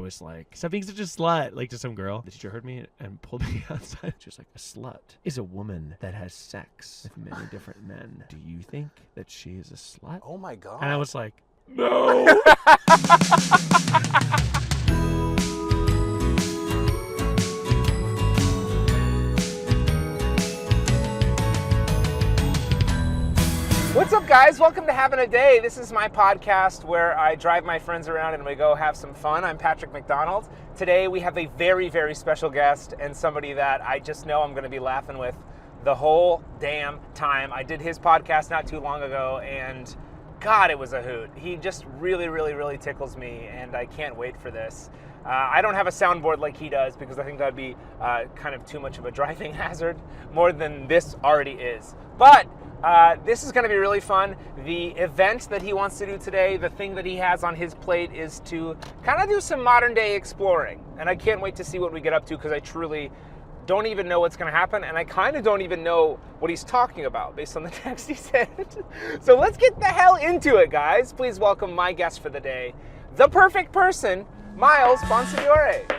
was like, stop being such a slut, like to some girl. The teacher heard me and pulled me outside. She was like, a slut is a woman that has sex with many different men. Do you think that she is a slut? Oh my God. And I was like, no. What's up, guys? Welcome to Havin a Day. This is my podcast where I drive my friends around and we go have some fun. I'm Patrick McDonald. Today we have a very, very special guest and somebody that I just know I'm going to be laughing with the whole damn time. I did his podcast not too long ago and God, it was a hoot. He just really tickles me and I can't wait for this. I don't have a soundboard like he does because I think that'd be kind of too much of a driving hazard, more than this already is. But this is going to be really fun. The event that he wants to do today, the thing that he has on his plate is to kind of do some modern day exploring. And I can't wait to see what we get up to because I truly don't even know what's going to happen. And I kind of don't even know what he's talking about based on the text he sent. So let's get the hell into it, guys. Please welcome my guest for the day, the perfect person, Miles Bonsignore.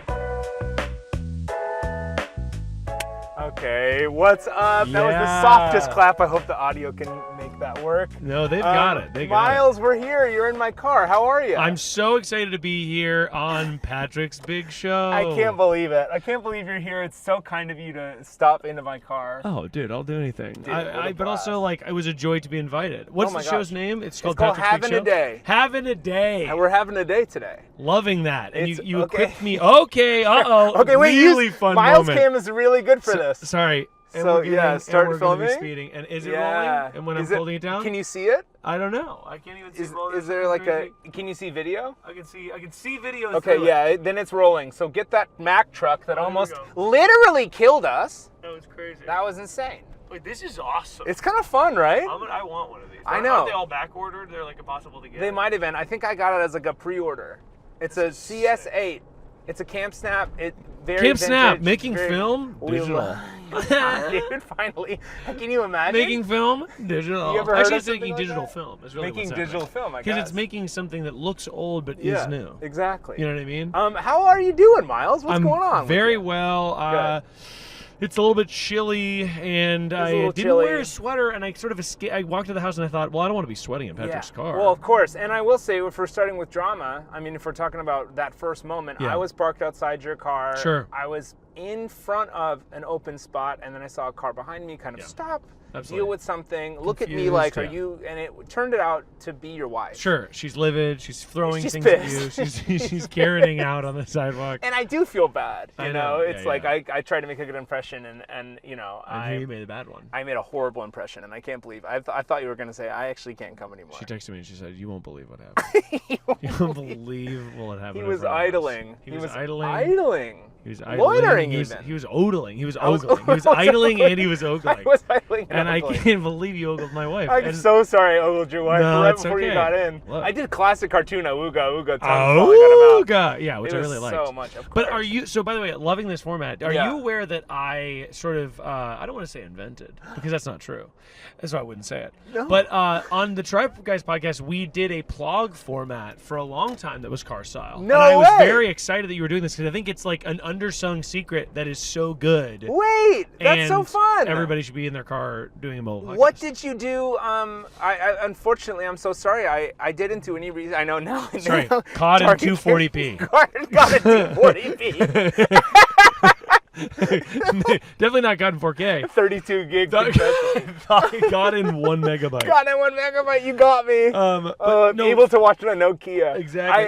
Okay, what's up? That was the softest clap. I hope the audio can make that work. No, they've got it. They got Miles, we're here. You're in my car. How are you? I'm so excited to be here on Patrick's big show. I can't believe it. I can't believe you're here. It's so kind of you to stop into my car. Oh, dude, I'll do anything. Dude, but also, like, it was a joy to be invited. What's the show's name? It's called Havin Patrick's Big Show? a Day. Havin a Day. And we're having a day today. Loving that. And you okay. equipped me. Okay, uh-oh. Okay, wait. Really fun Miles moment. Cam is really good for this. Sorry. And So, we're getting, start and we're filming. Gonna be speeding. And is it rolling? And when I'm holding it down? Can you see it? I don't know. I can't even see it. Is there like a? Can you see video? I can see videos. Okay, yeah. Then it's rolling. So get that Mack truck that almost literally killed us. That was crazy. That was insane. Wait, this is awesome. It's kind of fun, right? I want one of these. I know. Aren't they all back ordered? They're like impossible to get. They might have been. I think I got it as like a pre-order. It's a CS8. It's a Camp Snap. Very Camp Snap, vintage, making film, digital. Dude, finally. Can you imagine? Making film, digital. You ever heard Actually, of it's something making like digital that? film. Is really Making what's digital happening. film, I guess. Because it's making something that looks old but is new. Exactly. You know what I mean? How are you doing, Miles? What's going on? Very well. It's a little bit chilly, and I didn't wear a sweater, and I sort of I walked to the house, and I thought, well, I don't want to be sweating in Patrick's car. Well, of course. And I will say, if we're starting with drama, I mean, if we're talking about that first moment, I was parked outside your car. Sure. I was in front of an open spot, and then I saw a car behind me kind of stop, deal with something, look at me like, are you, and it turned it out to be your wife. Sure. She's livid. She's throwing things pissed. at you. She's carrying out on the sidewalk. And I do feel bad. You know? It's like I try to make a good impression, and you know, I made a bad one. I made a horrible impression, and I can't believe, I thought you were going to say, I actually can't come anymore. She texted me and she said, you won't believe what happened. You won't believe what happened. He was idling. He was idling. He was idling. Loitering even. He was odling. He was ogling. He was idling and he was ogling. I was idling and I can't believe you ogled my wife. I'm so sorry I ogled your wife right before you got in. Look. I did classic cartoon, Ooga, Ooga. Yeah, which I really liked. So much, of course. But are you, so by the way, loving this format, are you aware that I sort of, I don't want to say invented, because that's not true. That's why I wouldn't say it. No. But on the Tribe Guys podcast, we did a plog format for a long time that was car style. No and I was way. very excited that you were doing this because I think it's like an undersung secret that is so good. Wait, that's so fun. Everybody should be in their car doing a mobile podcast. What did you do? I unfortunately, I'm so sorry. I didn't do any reason. I know now. Sorry, caught in 240p. Caught in 240p. Definitely not got in 4K. 32 gig. Got in 1 megabyte. Got in 1 megabyte. You got me. Able to watch it on Nokia. Exactly.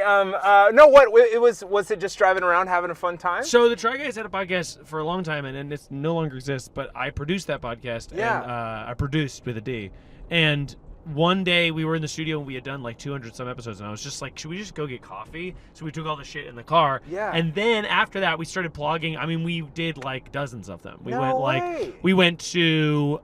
No. What it was it just driving around having a fun time? So the Try Guys had a podcast for a long time, and it no longer exists. But I produced that podcast. Yeah. And, I produced with a D, and one day we were in the studio and we had done like 200 some episodes, and I was just like, should we just go get coffee? So we took all the shit in the car. Yeah. And then after that we started blogging. I mean, we did like dozens of them. We No went way. we went to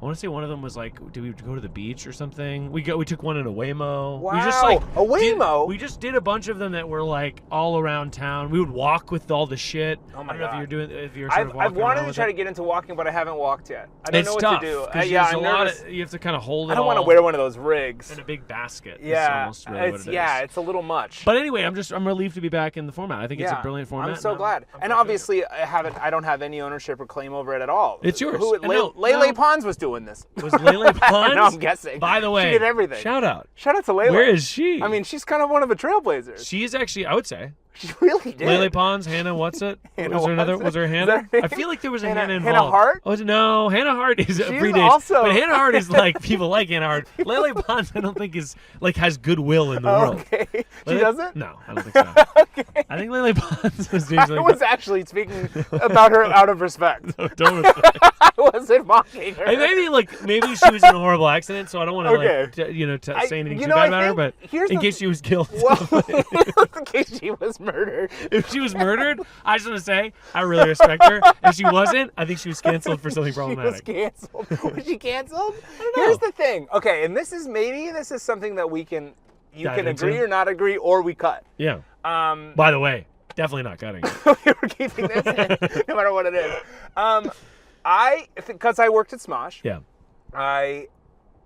I want to say one of them was like, did we go to the beach or something? We took one in a Waymo. Wow, we just like a Waymo? We just did a bunch of them that were like all around town. We would walk with all the shit. Oh my I don't know God. if you're sort of walking I've wanted around to with try it. to get into walking, but I haven't walked yet. I don't know what tough, to do. 'cause Yeah, there's I'm a lot nervous. you have to kind of hold it I don't want to all wear one of those rigs. in a big basket. Yeah, is almost really what it is. it's a little much. But anyway, I'm relieved to be back in the format. I think it's a brilliant format. I'm so glad. And obviously, I don't have any ownership or claim over it at all. It's yours. Lele Pons was doing this. Was Lele Pons? No, I'm guessing. By the way, she did everything. Shout out to Lele. Where is she? I mean, she's kind of one of the trailblazers. She is actually, I would say. She really did. Lele Pons, Hannah, what's it? Hannah Was there another? Watson? Was there a Is Hannah? that her name? I feel like there was a Hannah- Hannah Hannah involved. Hart? Oh, no, Hannah Hart is She's predates. also- But Hannah Hart is like, people like Hannah Hart. Lele Pons, I don't think is, like, has goodwill in the world. Okay. She Lele- doesn't? No, I don't think so. Okay. I think Lele Pons was doing I something. was actually speaking about her out of respect. Don't respect. I wasn't mocking her. Maybe she was in a horrible accident, so I don't want to Okay. say anything you too know, bad I about her. think But here's in the- case she was killed, Well, in case she was murdered. if she was murdered, I just want to say I really respect her. If she wasn't, I think she was canceled for something problematic. She was canceled. Was she canceled? don't know. Here's the thing. Okay, and this is something that you can Dive agree into? or not agree, or we cut. Yeah. By the way, definitely not cutting it. We're keeping this in, no matter what it is. Because I worked at Smosh. Yeah. I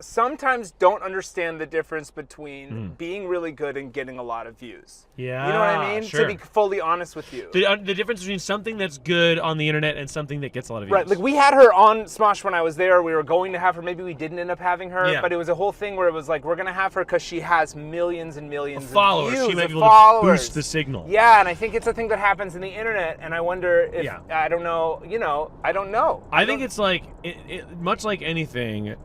sometimes don't understand the difference between being really good and getting a lot of views. Yeah. You know what I mean? Sure. To be fully honest with you. The difference between something that's good on the internet and something that gets a lot of views. Right, like we had her on Smosh when I was there. We were going to have her. Maybe we didn't end up having her, Yeah. but it was a whole thing where it was like, we're going to have her because she has millions and millions of followers. views, She might of be able followers. to boost the signal. Yeah, and I think it's a thing that happens in the internet, and I wonder if, Yeah. I don't know, I don't know. I think it's like, much like anything,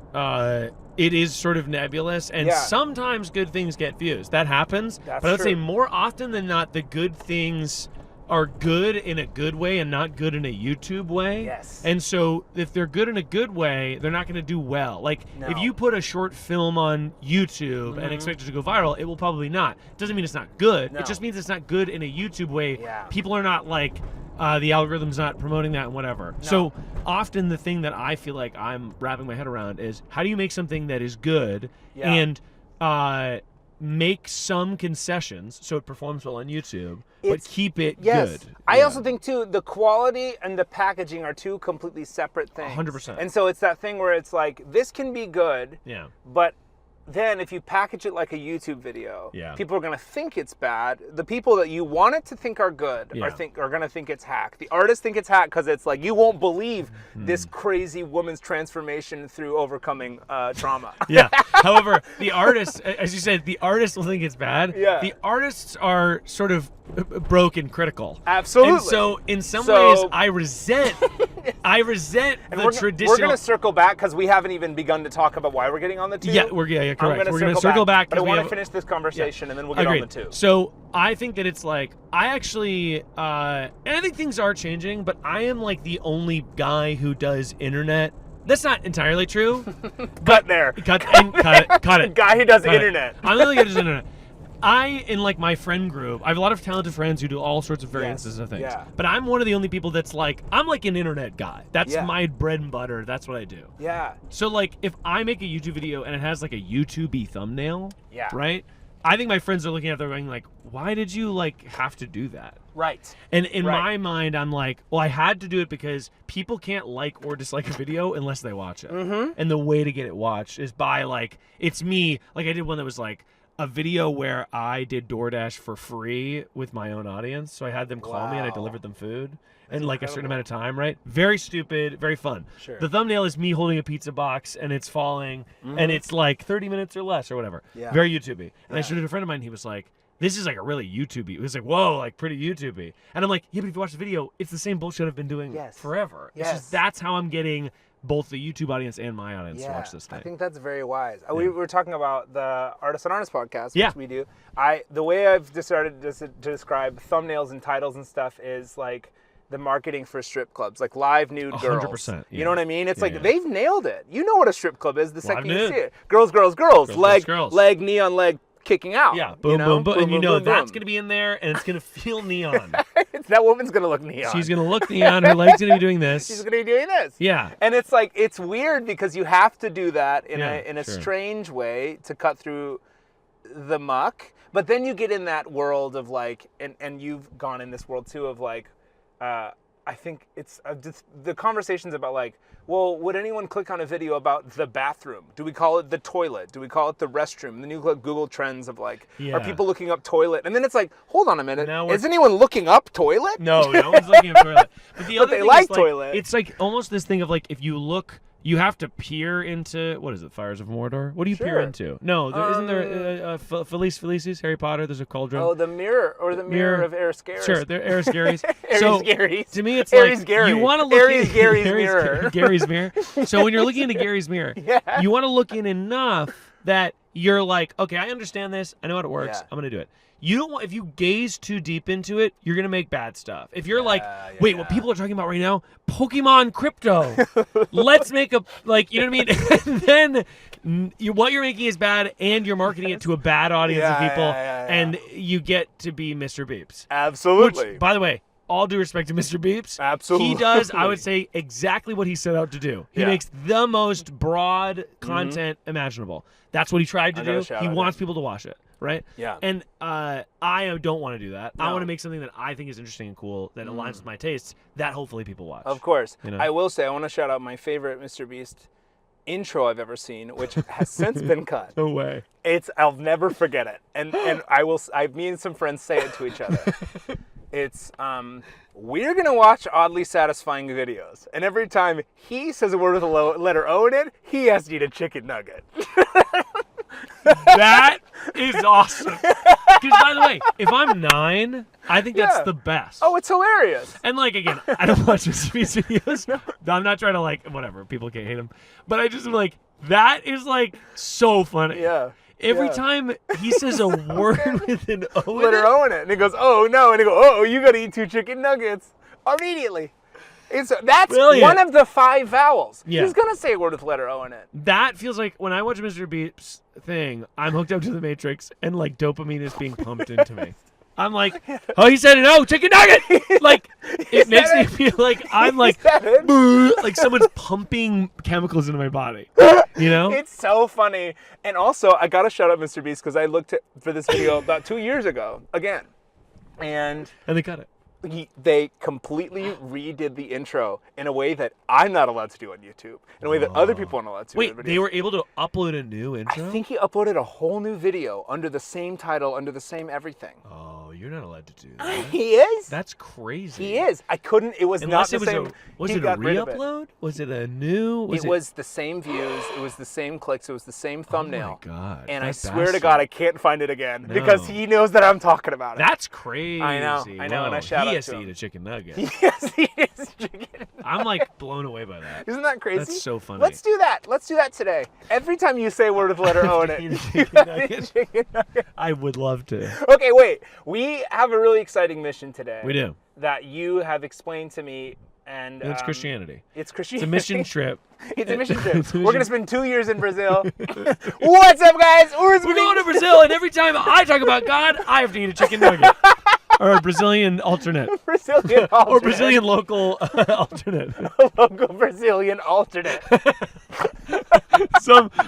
it is sort of nebulous, and Yeah. sometimes good things get views. That happens. That's but I'd say true. more often than not, the good things are good in a good way and not good in a YouTube way. Yes. And so if they're good in a good way, they're not going to do well. Like No. if you put a short film on YouTube and expect it to go viral, it will probably not. Doesn't mean it's not good. No. It just means it's not good in a YouTube way. Yeah. People are not like, the algorithm's not promoting that and whatever. No. So often the thing that I feel like I'm wrapping my head around is how do you make something that is good Yeah. and make some concessions so it performs well on YouTube, but It's- keep it Yes. good. I Yeah. also think, too, the quality and the packaging are two completely separate things. 100%. And so it's that thing where it's like, this can be good, Yeah. but then if you package it like a YouTube video, Yeah. people are going to think it's bad. The people that you want it to think are good Yeah. are going to think it's hack. The artists think it's hack because it's like, you won't believe Hmm. this crazy woman's transformation through overcoming trauma. Yeah. However, the artists, as you said, the artists will think it's bad. Yeah. The artists are sort of broke and critical. Absolutely. And so, in some So- ways, I resent And the we're traditional. going to circle back because we haven't even begun to talk about why we're getting on the two. Yeah, correct. We're going to circle back. But I 'cause we want to have- finish this conversation and then we'll get Agreed. on the two. So I think that it's like I actually, and I think things are changing, but I am like the only guy who does internet. That's not entirely true. Cut there. Cut it. Guy who does Cut it. internet. I'm the only guy who does internet. In like my friend group, I have a lot of talented friends who do all sorts of variances of things. yeah. But I'm one of the only people that's like, I'm like an internet guy. That's Yeah. my bread and butter. That's what I do. Yeah. So like, if I make a YouTube video and it has like a YouTube-y thumbnail, Yeah. right? I think my friends are looking at it, they're going like, why did you like have to do that? Right. And in Right. my mind, I'm like, well, I had to do it because people can't like or dislike a video unless they watch it. Mm-hmm. And the way to get it watched is by like, it's me. Like I did one that was like a video where I did DoorDash for free with my own audience. So I had them call me and I Wow. delivered them food. In like a certain amount of time, right? Very stupid, very fun. Sure. The thumbnail is me holding a pizza box and it's falling and it's like 30 minutes or less or whatever. Yeah. Very YouTube-y. And I Yeah. showed it to a friend of mine. He was like, this is like a really YouTube-y. It was like, whoa, like pretty YouTube-y. And I'm like, yeah, but if you watch the video, it's the same bullshit I've been doing Yes. forever. It's Yes. just that's how I'm getting both the YouTube audience and my audience to watch this thing. I think that's very wise. We were talking about the Artist on Artist podcast, which Yeah. we do. The way I've decided to describe thumbnails and titles and stuff is like the marketing for strip clubs, like live nude girls. 100%, You know what I mean? It's Yeah, like yeah. they've nailed it. You know what a strip club is the Live second you nude. see it. Girls, girls, girls. Leg, girls. leg, knee on leg, kicking out. Yeah, boom, you know? boom, boom. And you know boom, that's boom. going to be in there and it's going to feel neon. that woman's gonna look neon. She's gonna look neon. Her leg's gonna be doing this. She's gonna be doing this. Yeah. And it's like it's weird because you have to do that in a sure. strange way to cut through the muck. But then you get in that world of like, and you've gone in this world too of like, I think it's the conversations about like, well, would anyone click on a video about the bathroom? Do we call it the toilet? Do we call it the restroom? Then you look Google Trends of like, are people looking up toilet? And then it's like, hold on a minute, is anyone looking up toilet? No one's looking up toilet. But the other they thing like is, like, toilet. It's like almost this thing of like, if you look, you have to peer into, what is it, Fires of Mordor? What do you peer into? No, isn't there Felices, Harry Potter, there's a cauldron. Oh, the mirror, or the mirror of Ariscaris. Sure, they're Ariscaris. Ariscaris. To me, it's Aries like, Gary. you want to look in Gary's mirror. Gary's mirror. So when you're looking into Gary's mirror, you want to look in enough that you're like, okay, I understand this. I know how it works. I'm going to do it. You don't want, if you gaze too deep into it, you're going to make bad stuff. If you're wait, what people are talking about right now, Pokemon crypto. Let's make a, like, you know what I mean? And then what you're making is bad, and you're marketing it to a bad audience of people, and you get to be Mr. Beeps. Absolutely. Which, by the way, all due respect to Mr. Beeps, absolutely, he does, I would say, exactly what he set out to do. He makes the most broad content imaginable. That's what he tried to do. He wants people to watch it, right? Yeah. And I don't want to do that. No. I want to make something that I think is interesting and cool, that aligns with my tastes, that hopefully people watch. Of course. You know? I will say, I want to shout out my favorite Mr. Beast intro I've ever seen, which has since been cut. No way. I'll never forget it. And me and some friends say it to each other. It's, we're going to watch oddly satisfying videos. And every time he says a word with a letter O in it, he has to eat a chicken nugget. That is awesome. Because, by the way, if I'm 9, I think that's the best. Oh, it's hilarious. And, like, again, I don't watch Mr. Beast videos. No. I'm not trying to, like, whatever. People can't hate him. But I just am like, that is, like, so funny. Yeah. Every time he says a word with an O in it. Letter O in it. And he goes, oh, no. And he goes, oh, you got to eat 2 chicken nuggets immediately. That's brilliant. One of the 5 vowels. Yeah. He's going to say a word with letter O in it. That feels like, when I watch Mr. Beast's thing, I'm hooked up to the Matrix, and, like, dopamine is being pumped into me. I'm like, oh, he said an O, chicken nugget! Like, it makes me feel like I'm like, like someone's pumping chemicals into my body. You know? It's so funny. And also, I got to shout out Mr. Beast because I looked for this video about 2 years ago, again. And they cut it. They completely redid the intro in a way that I'm not allowed to do on YouTube, in a way that other people aren't allowed to. Wait, they were able to upload a new intro? I think he uploaded a whole new video under the same title, under the same everything. Oh, you're not allowed to do that. He is? That's crazy. He is. I couldn't, it was Unless not the same. Was it a re-upload? Was it a new? It was the same views, it was the same clicks, it was the same thumbnail. Oh my God. And I swear to God, I can't find it again because he knows that I'm talking about it. That's crazy. I know, and I shout out to him. He has to eat a chicken nugget. Yes, he is chicken nugget. I'm like blown away by that. Isn't that crazy? That's so funny. Let's do that. Let's do that today. Every time you say a word with the letter O in it, you chicken nugget. I would love to. Okay, wait. We have a really exciting mission today. We do. That you have explained to me. And it's Christianity. It's Christianity. It's a mission trip. It's a mission trip. We're going to spend 2 years in Brazil. What's up, guys? We're going to Brazil, and every time I talk about God, I have to eat a chicken nugget. Or a Brazilian alternate. Brazilian alternate. Or Brazilian local alternate. A local Brazilian alternate.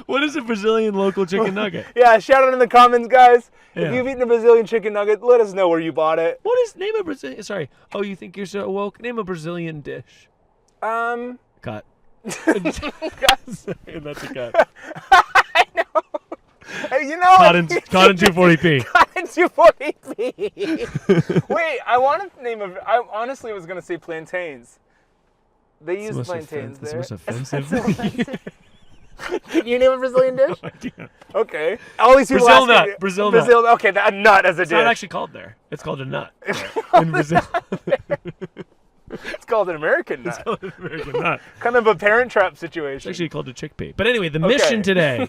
What is a Brazilian local chicken nugget? Yeah, shout out in the comments, guys. Yeah. If you've eaten a Brazilian chicken nugget, let us know where you bought it. Name a Brazilian, sorry. Oh, you think you're so woke? Name a Brazilian dish. Cut. That's a cut. I know. You know, caught in 240p. Caught in 240p. Wait, I honestly was going to say plantains. They use plantains there. That's offensive. Can you name a Brazilian dish? No idea. Okay. All these people Brazil nut. Brazil nut. Okay, a nut as a dish. It's not actually called there. It's called a nut in Brazil. It's called an American nut. It's called an American nut. Kind of a parent trap situation. It's actually called a chickpea. But anyway, the mission today.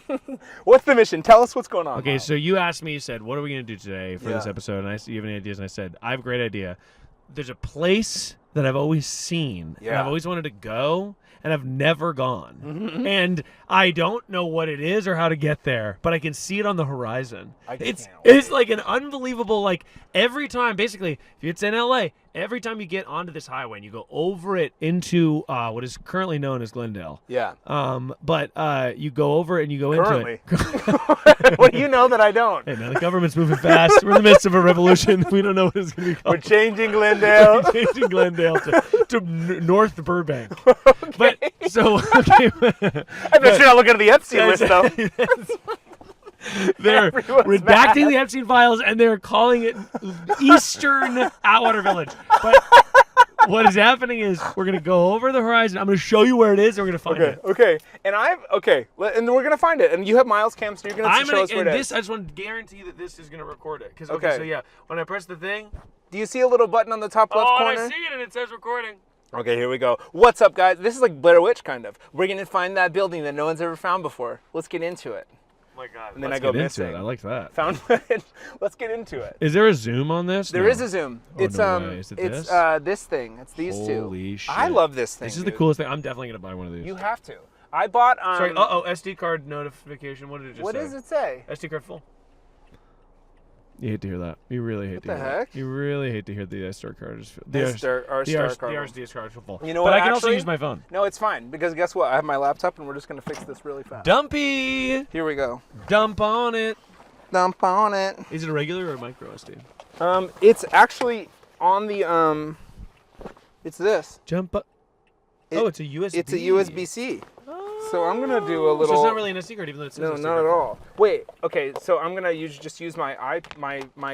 What's the mission? Tell us what's going on. Okay, so you asked me, you said, what are we going to do today for this episode? And I said, you have any ideas? And I said, I have a great idea. There's a place that I've always seen, and I've always wanted to go, and I've never gone. And I don't know what it is or how to get there, but I can see it on the horizon. It's like an unbelievable, like, every time, basically, if it's in LA, every time you get onto this highway and you go over it into what is currently known as Glendale. Yeah. But you go over it and you go into it. Well, you know that I don't. Hey, man, the government's moving fast. We're in the midst of a revolution. We don't know what it's going to be called. We're changing Glendale. We're changing Glendale to North Burbank. Okay. But, so, okay. I bet you're not looking at the Epstein list, though. They're redacting the Epstein files, and they're calling it Eastern Atwater Village. But what is happening is we're going to go over the horizon. I'm going to show you where it is, and we're going to find it. Okay. And and we're going to find it. And you have Miles Cam, so you're going to show us where it is. I just want to guarantee that this is going to record it. So yeah, when I press the thing. Do you see a little button on the top left corner? Oh, I see it, and it says recording. Okay, here we go. What's up, guys? This is like Blair Witch, kind of. We're going to find that building that no one's ever found before. Let's get into it. Oh my God. And then I go missing. I like that. Found it. Let's get into it. Is there a zoom on this? There is a zoom. Oh, it's no way. Is it it's this thing. It's these two. Holy shit. I love this thing. This is the coolest thing. I'm definitely gonna buy one of these. You have to. I bought Sorry, SD card notification. What did it just say? What does it say? SD card full. You hate to hear that. You really hate to hear that. You really hate to hear the SD card is full. The SD card is full. You know what? But I can also use my phone. No, it's fine, because guess what? I have my laptop, and we're just gonna fix this really fast. Dumpy. Here we go. Dump on it. Dump on it. Is it a regular or a micro SD? It's actually on the It's this. Jump up. It's a USB. It's a USB-C. So I'm gonna do a little. So it's not really an SD card, even though it's no, not at all. Wait, okay. So I'm gonna just use my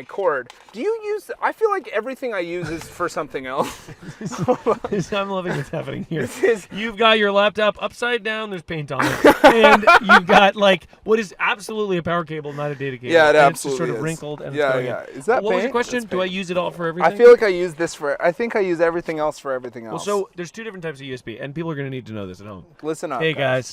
cord. Do you use? I feel like everything I use is for something else. I'm loving what's happening here. You've got your laptop upside down. There's paint on it, and you've got like what is absolutely a power cable, not a data cable. Yeah, it absolutely it's just sort of is. wrinkled. And Is that what paint? was the question? Do I use it all for everything? I feel like I use this for. I think I use everything else for everything else. Well, so there's two different types of USB, and people are gonna need to know this at home. Listen up. Hey guys.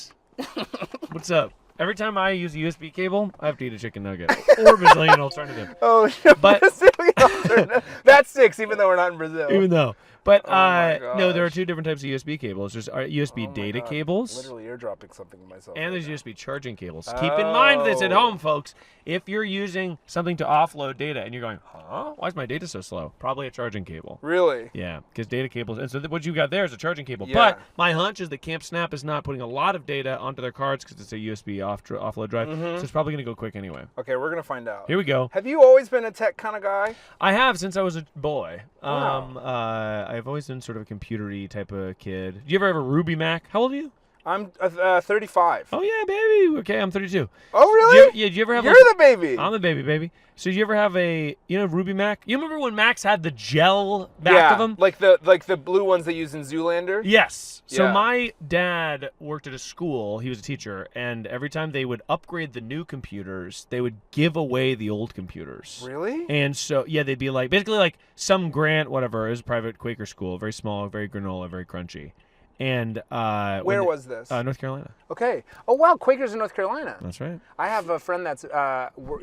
What's up? Every time I use a USB cable, I have to eat a chicken nugget or Brazilian alternative. Oh, but Brazilian alternative. That sticks, even though we're not in Brazil. Even though. But no, there are two different types of USB cables. There's USB data cables. Literally eardropping something to myself. And there's USB charging cables. Keep in mind this at home, folks. If you're using something to offload data and you're going, huh? Why is my data so slow? Probably a charging cable. Really? Yeah, because data cables. And so what you got there is a charging cable. Yeah. But my hunch is that Camp Snap is not putting a lot of data onto their cards because it's a USB offload drive. So it's probably going to go quick anyway. Okay, we're going to find out. Here we go. Have you always been a tech kind of guy? I have since I was a boy. Wow. I've always been sort of a computer-y type of kid. Did you ever have a Ruby Mac? How old are you? I'm 35. Oh, yeah, baby. Okay, I'm 32. Oh, really? Did you ever have You're the baby. I'm the baby. So did you ever have Ruby Mac? You remember when Macs had the gel back of them? like the blue ones they use in Zoolander? Yes. So Yeah. my dad worked at a school. He was a teacher. And every time they would upgrade the new computers, they would give away the old computers. Really? And so, yeah, they'd be like, basically like some grant, whatever. It was a private Quaker school. Very small, very granola, very crunchy. And where was this? North Carolina. Okay. Oh wow, Quakers in North Carolina. That's right. I have a friend that's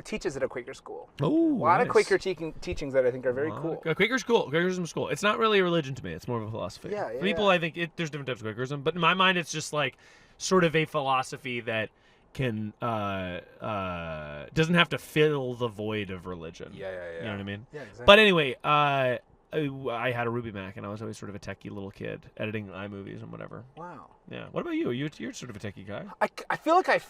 teaches at a Quaker school. Oh, a lot of Quaker teachings that I think are very cool. Quaker school, Quakerism school. It's not really a religion to me. It's more of a philosophy. Yeah. For people, I think there's different types of Quakerism, but in my mind, it's just like sort of a philosophy that can doesn't have to fill the void of religion. Yeah. You know what I mean? Yeah, exactly. But anyway, I had a Ruby Mac, and I was always sort of a techie little kid, editing iMovies and whatever. Wow. Yeah. What about you? You're sort of a techie guy. I feel like I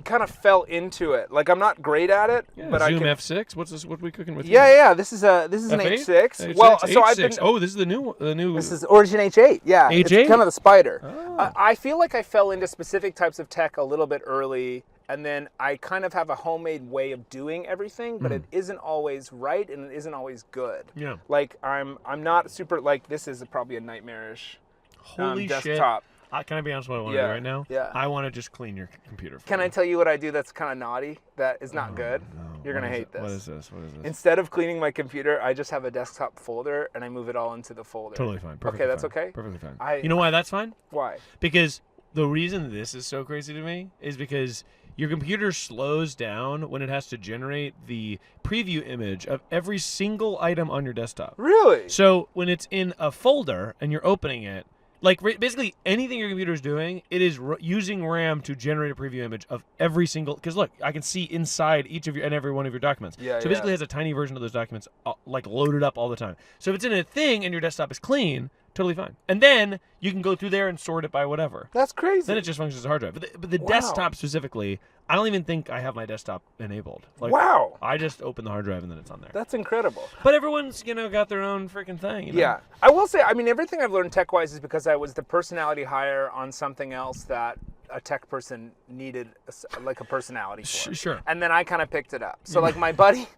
kind of fell into it. Like I'm not great at it, but Zoom I can. F6. What's this? What are we cooking with? Yeah. This is an F8? H6. Well, so I've been. Oh, this is the new. This is Origin H8. Yeah. H8? It's kind of the spider. Oh. I feel like I fell into specific types of tech a little bit early. And then I kind of have a homemade way of doing everything, but it isn't always right and it isn't always good. Yeah. Like I'm not super like this is probably a nightmarish Holy desktop. shit. Can I be honest with what I want to do right now? Yeah. I want to just clean your computer for Can you. I tell you what I do that's kind of naughty? That is not good. No. You're going to hate this. What is this? Instead of cleaning my computer, I just have a desktop folder and I move it all into the folder. Totally fine. Perfectly Okay, that's fine. okay? Perfectly fine. I- You know why that's fine? Why? Because the reason this is so crazy to me is because your computer slows down when it has to generate the preview image of every single item on your desktop. Really? So when it's in a folder and you're opening it, like basically anything your computer is doing, it is using RAM to generate a preview image of every single. Because look, I can see inside each of your and every one of your documents. Yeah, so basically, it has a tiny version of those documents like loaded up all the time. So if it's in a thing and your desktop is clean, totally fine. And then you can go through there and sort it by whatever. That's crazy. Then it just functions as a hard drive. But the Wow. desktop specifically, I don't even think I have my desktop enabled. Like, wow. I just open the hard drive and then it's on there. That's incredible. But everyone's, got their own freaking thing. Yeah. I will say, I mean, everything I've learned tech-wise is because I was the personality hire on something else that a tech person needed like a personality for. Sure. And then I kind of picked it up. So like my buddy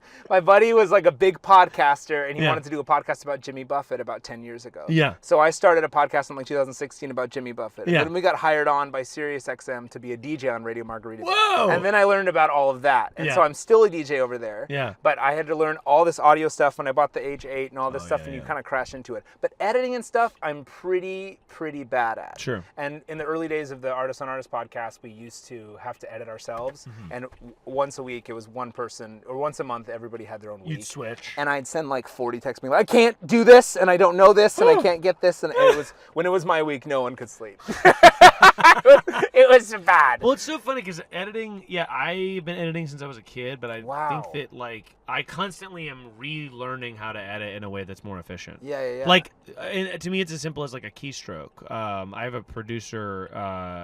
was like a big podcaster and he wanted to do a podcast about Jimmy Buffett about 10 years ago. Yeah. So I started a podcast in like 2016 about Jimmy Buffett. Yeah. And then we got hired on by SiriusXM to be a DJ on Radio Margarita. Whoa! And then I learned about all of that. And so I'm still a DJ over there. Yeah. But I had to learn all this audio stuff when I bought the H8 and all this stuff, yeah, and you yeah. kind of crash into it. But editing and stuff, I'm pretty bad at. Sure. And in the early days of the Artist on Artist podcast, we used to have to edit ourselves. And once a week, it was one person, or once a month, everybody had their own week. You'd switch. And I'd send like 40 texts being like, I can't do this, and I don't know this, and I can't get this. And it was, when it was my week, no one could sleep. It was bad. Well, it's so funny because editing, I've been editing since I was a kid, but I Wow. think that, like, I constantly am relearning how to edit in a way that's more efficient. Yeah. Like, and to me, it's as simple as, like, a keystroke. I have a producer,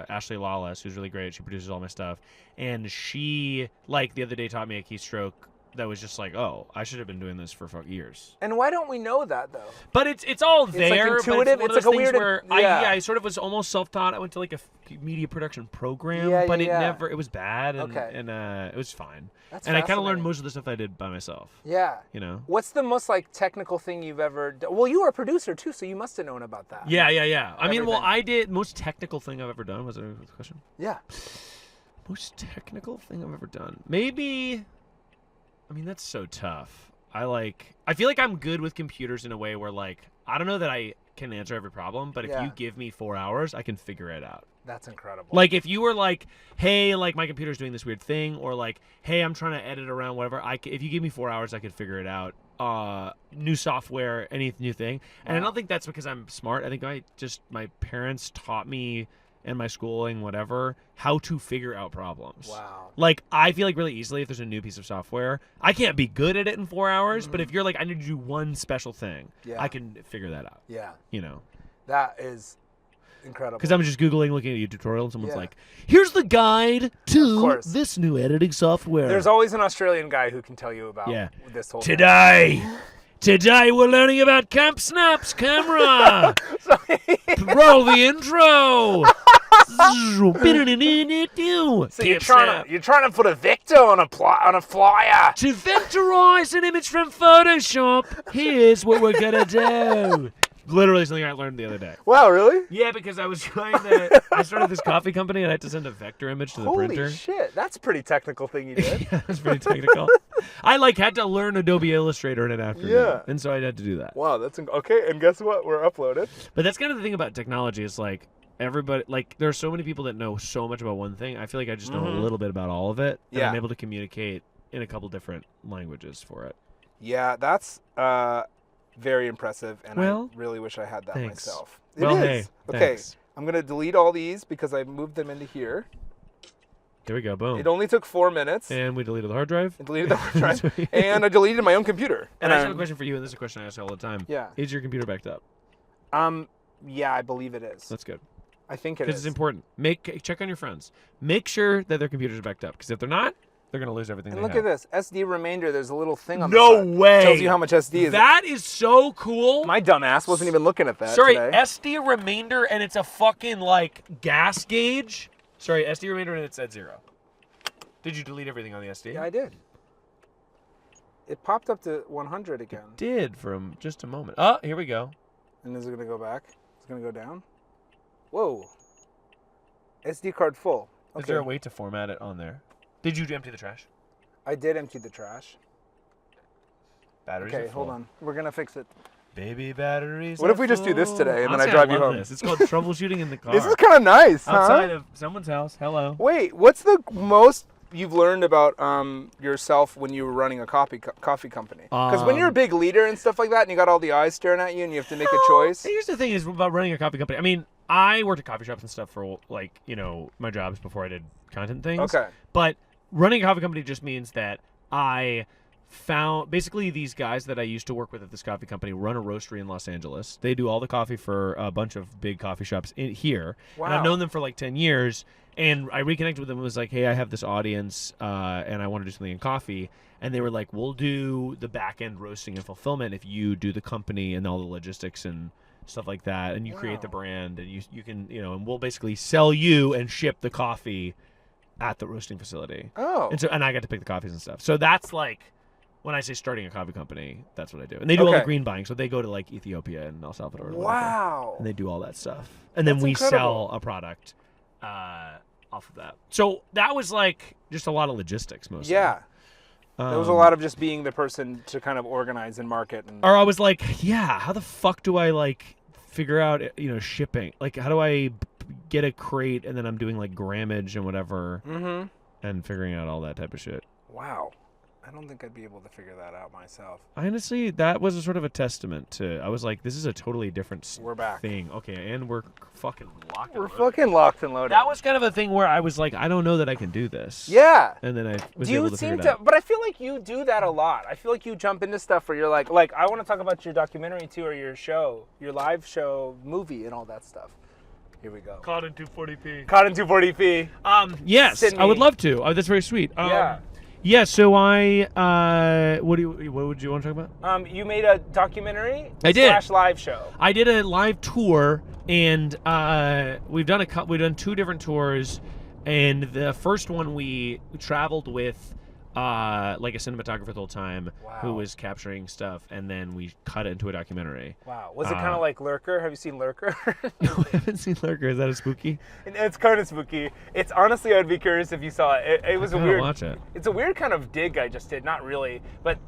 Ashley Lawless, who's really great. She produces all my stuff. And she, like, the other day taught me a keystroke that was just like, oh, I should have been doing this for years. And why don't we know that, though? But it's all there. like intuitive. But It's it's one like of a those weird- things where yeah. I sort of was almost self-taught. I went to like a media production program, Yeah, but yeah. it was bad and, Okay. and it was fine. That's and I kind of learned fascinating. most of the stuff I did by myself. Yeah. You know? What's the most like technical thing you've ever done? Well, you were a producer too, so you must have known about that. Yeah. I mean, well, Everything. I did most technical thing I've ever done. Was there a question? Yeah. Most technical thing I've ever done. Maybe. I mean, that's so tough. I feel like I'm good with computers in a way where, like, I don't know that I can answer every problem, but if Yeah. you give me 4 hours, I can figure it out. That's incredible. Like, if you were like, hey, like, my computer's doing this weird thing, or like, hey, I'm trying to edit around whatever, if you give me 4 hours, I could figure it out. New software, any new thing. And I don't think that's because I'm smart. I think my parents taught me, and my schooling, whatever, how to figure out problems. Wow. Like, I feel like really easily if there's a new piece of software, I can't be good at it in 4 hours, but if you're like, I need to do one special thing, Yeah. I can figure that out. Yeah. You know? That is incredible. Because I'm just Googling, looking at a tutorial, and someone's Yeah. like, here's the guide to course. this new editing software. There's always an Australian guy who can tell you about this whole thing. Today we're learning about Camp Snap's camera. Roll the intro. So you're trying to put a vector on a flyer. To vectorize an image from Photoshop, here's what we're gonna do. Literally something I learned the other day. Wow, really? Yeah, because I was trying to. I started this coffee company and I had to send a vector image to the Holy printer. shit, that's a pretty technical thing you did. Yeah, that's pretty technical. I had to learn Adobe Illustrator in an afternoon. Yeah. And so I had to do that. Wow, that's okay. And guess what? We're uploaded. But that's kind of the thing about technology. It's like everybody, like, there are so many people that know so much about one thing. I feel like I just know a little bit about all of it. And Yeah. I'm able to communicate in a couple different languages for it. Yeah, that's very impressive, and Well, I really wish I had that thanks. myself. Well, it hey, is. Okay, thanks. I'm gonna delete all these because I moved them into here. There we go. Boom. It only took 4 minutes. And we deleted the hard drive. I deleted the hard drive, and I deleted my own computer. And I have a question for you, and this is a question I ask all the time. Yeah. Is your computer backed up? Yeah, I believe it is. That's good. I think it Because is. it's important. Check on your friends. Make sure that their computers are backed up. Because if they're not, they're going to lose everything And they look have. at this SD remainder. There's a little thing on the No side. way. Tells you how much SD is. That is so cool. My dumbass wasn't even looking at that. Sorry, today. SD remainder, and it's a fucking, like, gas gauge. Sorry, SD remainder, and it's at 0. Did you delete everything on the SD? Yeah, I did. It popped up to 100 again. Did for just a moment. Oh, here we go. And is it gonna go back? It's gonna go down. Whoa. SD card full. Okay. Is there a way to format it on there? Did you empty the trash? I did empty the trash. Batteries Okay, are full. hold on. We're gonna fix it. Baby batteries. What if we just do this today and Honestly, then I drive you love home? This. It's called troubleshooting in the car. This is kind of nice, outside of someone's house. Hello. Wait, what's the most you've learned about yourself when you were running a coffee company? Because when you're a big leader and stuff like that, and you got all the eyes staring at you, and you have to make a choice. Here's the thing: is about running a coffee company. I mean, I worked at coffee shops and stuff for like my jobs before I did content things. Okay. But running a coffee company just means that I found basically these guys that I used to work with at this coffee company run a roastery in Los Angeles. They do all the coffee for a bunch of big coffee shops here. Wow. And I've known them for like 10 years. And I reconnected with them and was like, hey, I have this audience and I want to do something in coffee. And they were like, we'll do the back end roasting and fulfillment if you do the company and all the logistics and stuff like that. And you create the brand and you can, and we'll basically sell you and ship the coffee at the roasting facility. Oh. And I got to pick the coffees and stuff. So that's like, when I say starting a coffee company, that's what I do. And they do all the green buying. So they go to like Ethiopia and El Salvador. Wow. And they do all that stuff. And then we sell a product off of that. So that was like just a lot of logistics mostly. Yeah. There was a lot of just being the person to kind of organize and market. Or I was like, how the fuck do I like figure out, shipping? Like, how do I get a crate and then I'm doing like grammage and whatever and figuring out all that type of shit. Wow. I don't think I'd be able to figure that out myself. Honestly, that was a sort of a testament to. I was like, this is a totally different We're back. thing. Okay, and we're fucking locked. We're fucking locked and loaded. That was kind of a thing where I was like, I don't know that I can do this. Yeah. And then I was able to figure it out. But I feel like you do that a lot. I feel like you jump into stuff where you're like I want to talk about your documentary too, or your show, your live show, movie, and all that stuff. Here we go. Caught in 240p. Caught in 240p. Yes, Sydney. I would love to. Oh, that's very sweet. Yeah. Yeah, so what would you want to talk about? You made a documentary I did. / live show. I did a live tour, and we've done 2 different tours, and the first one we traveled with like a cinematographer the whole time who was capturing stuff, and then we cut it into a documentary. Wow. Was it kind of like Lurker? Have you seen Lurker? No, I haven't seen Lurker. Is that a spooky? It's kind of spooky. It's honestly, I'd be curious if you saw it. It was a weird. Watch it. It's a weird kind of dig I just did. Not really, but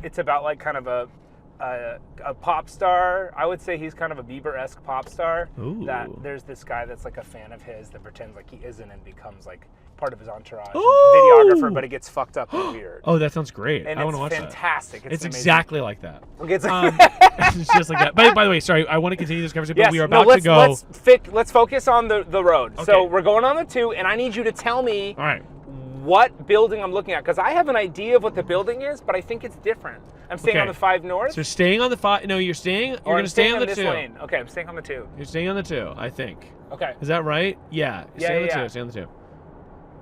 it's about like kind of a pop star. I would say he's kind of a Bieber-esque pop star. Ooh. That there's this guy that's like a fan of his that pretends like he isn't and becomes like part of his entourage. Videographer, but it gets fucked up and weird. Oh, that sounds great. And I want to watch fantastic. that. It's amazing. exactly like that. It's just like that. By the way, sorry, I want to continue this conversation, but we are about to go. Let's focus on the road. Okay. So we're going on the 2, and I need you to tell me All right. what building I'm looking at, because I have an idea of what the building is, but I think it's different. I'm staying on the 5 North. So staying on the 5. No, you're staying. You're going to stay on the 2. Lane. Okay, I'm staying on the 2. You're staying on the 2, I think. Okay. Is that right? Yeah. Stay on the 2. Stay on the 2.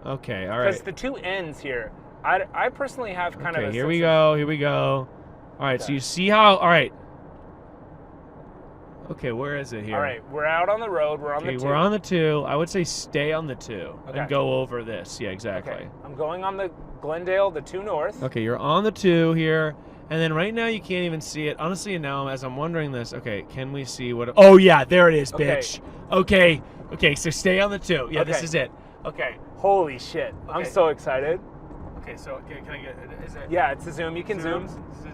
Okay. All right. Because the 2 ends here. I personally have kind of a. Here we go. Here we go. All right. Okay. So you see how? All right. Okay, where is it here? All right, we're out on the road. We're on the 2. We're on the 2. I would say stay on the 2 and go over this. Yeah, exactly. Okay. I'm going on the Glendale, the 2 North. Okay, you're on the 2 here. And then right now you can't even see it. Honestly, now as I'm wondering this, okay, can we see what... Oh, yeah, there it is, bitch. Okay, so stay on the 2. Yeah, this is it. Okay. Holy shit. Okay. I'm so excited. Okay, so can I get... Is it? Yeah, it's a zoom. You can zoom.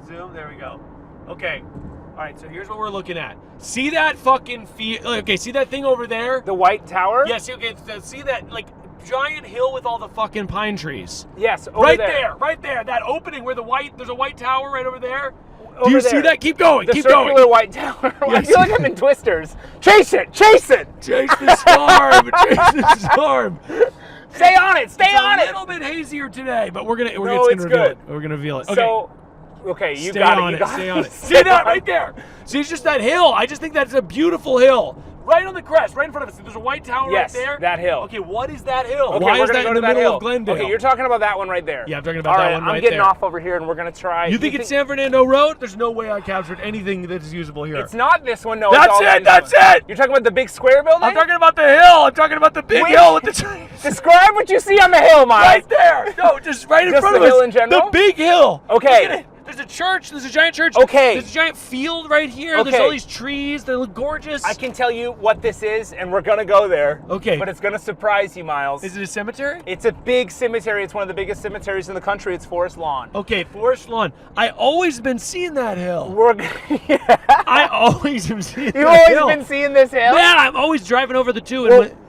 Zoom, there we go. Okay. All right, so here's what we're looking at. See that fucking okay, see that thing over there? The white tower? Yes, okay, see that like giant hill with all the fucking pine trees? Yes, over right there. Right there. That opening where there's a white tower right over there. Do you see that? Keep going. Keep going. The circular white tower. Yes. I feel like I'm in Twisters. Chase it. Chase it. Chase the storm. Chase the storm. Stay on it. Stay on it. It's a little bit hazier today, but we're gonna reveal it. We're gonna reveal it. Okay. So, okay, you got it. Stay on it. See that right there? See, it's just that hill. I just think that's a beautiful hill. Right on the crest, right in front of us. There's a white tower right there. Yes, that hill. Okay, what is that hill? Okay, why is that in the middle of Glendale? Okay, you're talking about that one right there. Yeah, I'm talking about that one right there. I'm getting off over here, and we're going to try. You think it's San Fernando Road? There's no way I captured anything that is usable here. It's not this one, no. That's it! You're talking about the big square building? I'm talking about the hill. I'm talking about the big hill with the trees. Describe what you see on the hill, Miles. Right there. No, just right in front of us. The hill in general? The big hill. Okay. There's a church. There's a giant church. Okay. There's a giant field right here. Okay. There's all these trees. They look gorgeous. I can tell you what this is, and we're gonna go there. Okay. But it's gonna surprise you, Miles. Is it a cemetery? It's a big cemetery. It's one of the biggest cemeteries in the country. It's Forest Lawn. Okay, Forest Lawn. I always been seeing that hill. Yeah. I always am seeing You've that always hill. been seeing this hill? Yeah, I'm always driving over the two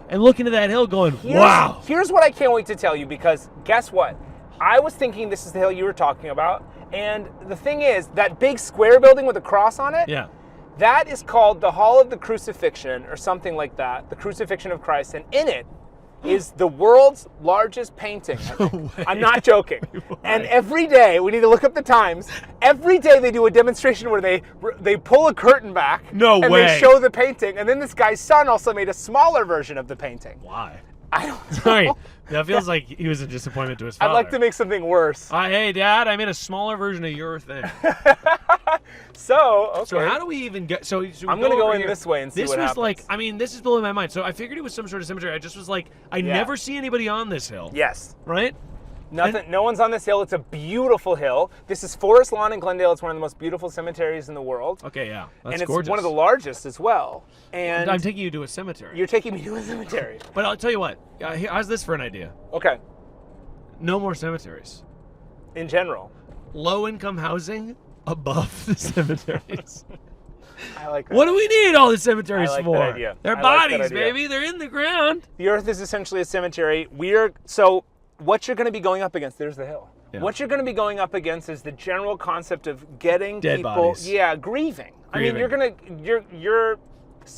and looking at that hill going, wow. Here's what I can't wait to tell you, because guess what? I was thinking this is the hill you were talking about, and the thing is, that big square building with a cross on it, Yeah. that is called the Hall of the Crucifixion, or something like that, the Crucifixion of Christ, and in it is the world's largest painting. I'm not joking. And every day, we need to look up the times, every day they do a demonstration where they pull a curtain back, No and way. they show the painting, and then this guy's son also made a smaller version of the painting. Why? I don't know. Sorry, that feels like he was a disappointment to his father. I'd like to make something worse. Hey, Dad, I made a smaller version of your thing. So, okay. So how do we even get? So we I'm gonna go over in here. this way and see this what was happens. like, I mean, this is blowing my mind. So I figured it was some sort of cemetery. I just was like, I never see anybody on this hill. Yes. Right? No one's on this hill. It's a beautiful hill. This is Forest Lawn in Glendale. It's one of the most beautiful cemeteries in the world. Okay, yeah. That's and it's gorgeous. one of the largest as well. And I'm taking you to a cemetery. you're taking me to a cemetery. But I'll tell you what. How's this for an idea? Okay. No more cemeteries. In general. Low-income housing above the cemeteries. I like that. What do we need all the cemeteries I like for? that idea. They're I like that bodies, idea. baby. They're in the ground. The Earth is essentially a cemetery. So what you're going to be going up against, there's the hill. Yeah. What you're going to be going up against is the general concept of getting Dead people, bodies. grieving. I mean,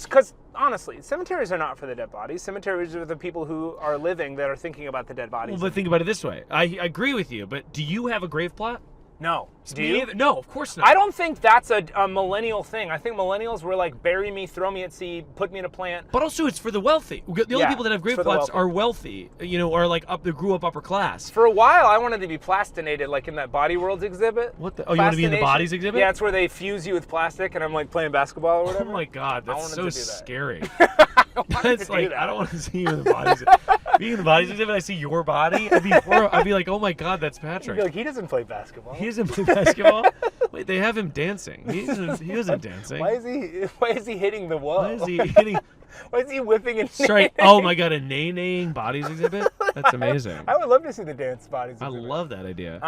because honestly, cemeteries are not for the dead bodies. Cemeteries are the people who are living that are thinking about the dead bodies. Well, but think about it this way. I agree with you, but do you have a grave plot? No. Do you? No, of course not. I don't think that's a millennial thing. I think millennials were like, bury me, throw me at sea, put me in a plant. But also, it's for the wealthy. The only Yeah, people that have grave for the plots wealthy. are wealthy, or like they grew up upper class. For a while, I wanted to be plastinated, like in that Body Worlds exhibit. What the? Oh, you want to be in the Plastination. bodies exhibit? Yeah, it's where they fuse you with plastic, and I'm like playing basketball or Oh whatever. my God, that's wanted so to do that. scary. I wanted That's to like do that. I don't want to see you in the bodies. Being in the bodies exhibit, I see your body. I'd be like, oh my God, that's You'd be Patrick. like, he doesn't play basketball. He doesn't play basketball. Wait, they have him dancing. He isn't dancing. Why is he hitting the wall? Why is he hitting? Why is he whipping and Sorry. Oh my God, a nay-naying bodies exhibit? That's amazing. I would love to see the dance bodies. I exhibit. love that idea.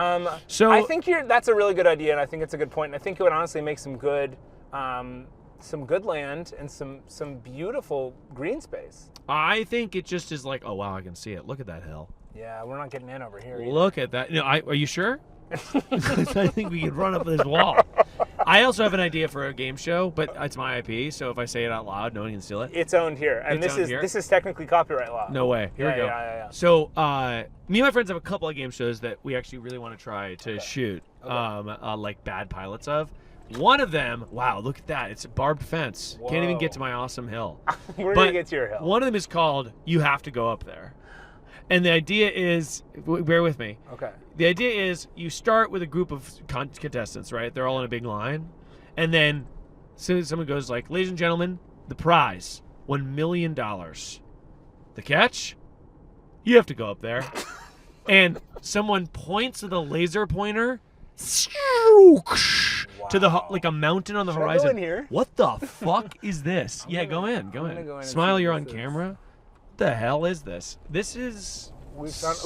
So I think that's a really good idea, and I think it's a good point. And I think it would honestly make some good land and some beautiful green space. I think it just is like, oh wow, I can see it. Look at that hill. Yeah, we're not getting in over here. Either. Look at that. Are you sure? I think we could run up this wall. I also have an idea for a game show, but it's my IP, so if I say it out loud, no one can steal it. It's owned here, and It's owned here? this is technically copyright law. No way. Here we go. Yeah. So, me and my friends have a couple of game shows that we actually really want to try to shoot, like bad pilots of. One of them, wow, look at that. It's a barbed fence. Can't even get to my awesome hill. We're going to get to your hill. One of them is called You Have to Go Up There. And the idea is, bear with me. Okay. The idea is you start with a group of contestants, right? They're all in a big line. And then someone goes like, ladies and gentlemen, the prize, $1 million. The catch? You have to go up there. And someone points with a laser pointer to like a mountain on the Should I horizon. go in here? What the fuck is this? Yeah, go in. Go in and Smile, see you're what on this is. camera. What the hell is this? This is...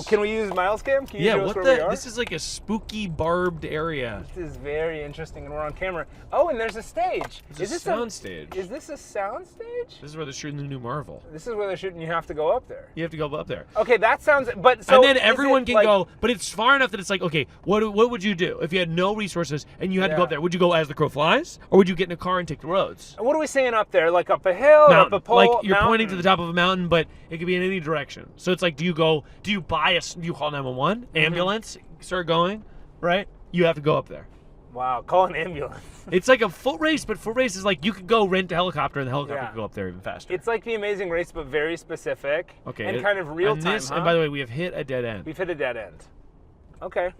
Can we use Miles Cam? Can you show us what where we are? This is like a spooky barbed area. This is very interesting, and we're on camera. Oh, and there's a stage. It's a sound stage. Is this a sound stage? This is where they're shooting the new Marvel. This is where they're shooting. You have to go up there. You have to go up there. Okay, that sounds. But so and then is everyone it can like, go, but it's far enough that it's like, okay, what would you do if you had no resources and you had to go Yeah. up there? Would you go as the crow flies, or would you get in a car and take the roads? What are we saying up there? Like up a hill, or up Mountain. a pole? Like you're mountain? pointing to the top of a mountain, but it could be in any direction. So it's like, do you call 911, ambulance, start going, right? You have to go up there. Wow, call an ambulance. It's like a foot race, but foot race is like you could go rent a helicopter and the helicopter Yeah. could go up there even faster. It's like the Amazing Race, but very specific. Okay. And kind of real time. And by the way, we have hit a dead end. We've hit a dead end. Okay.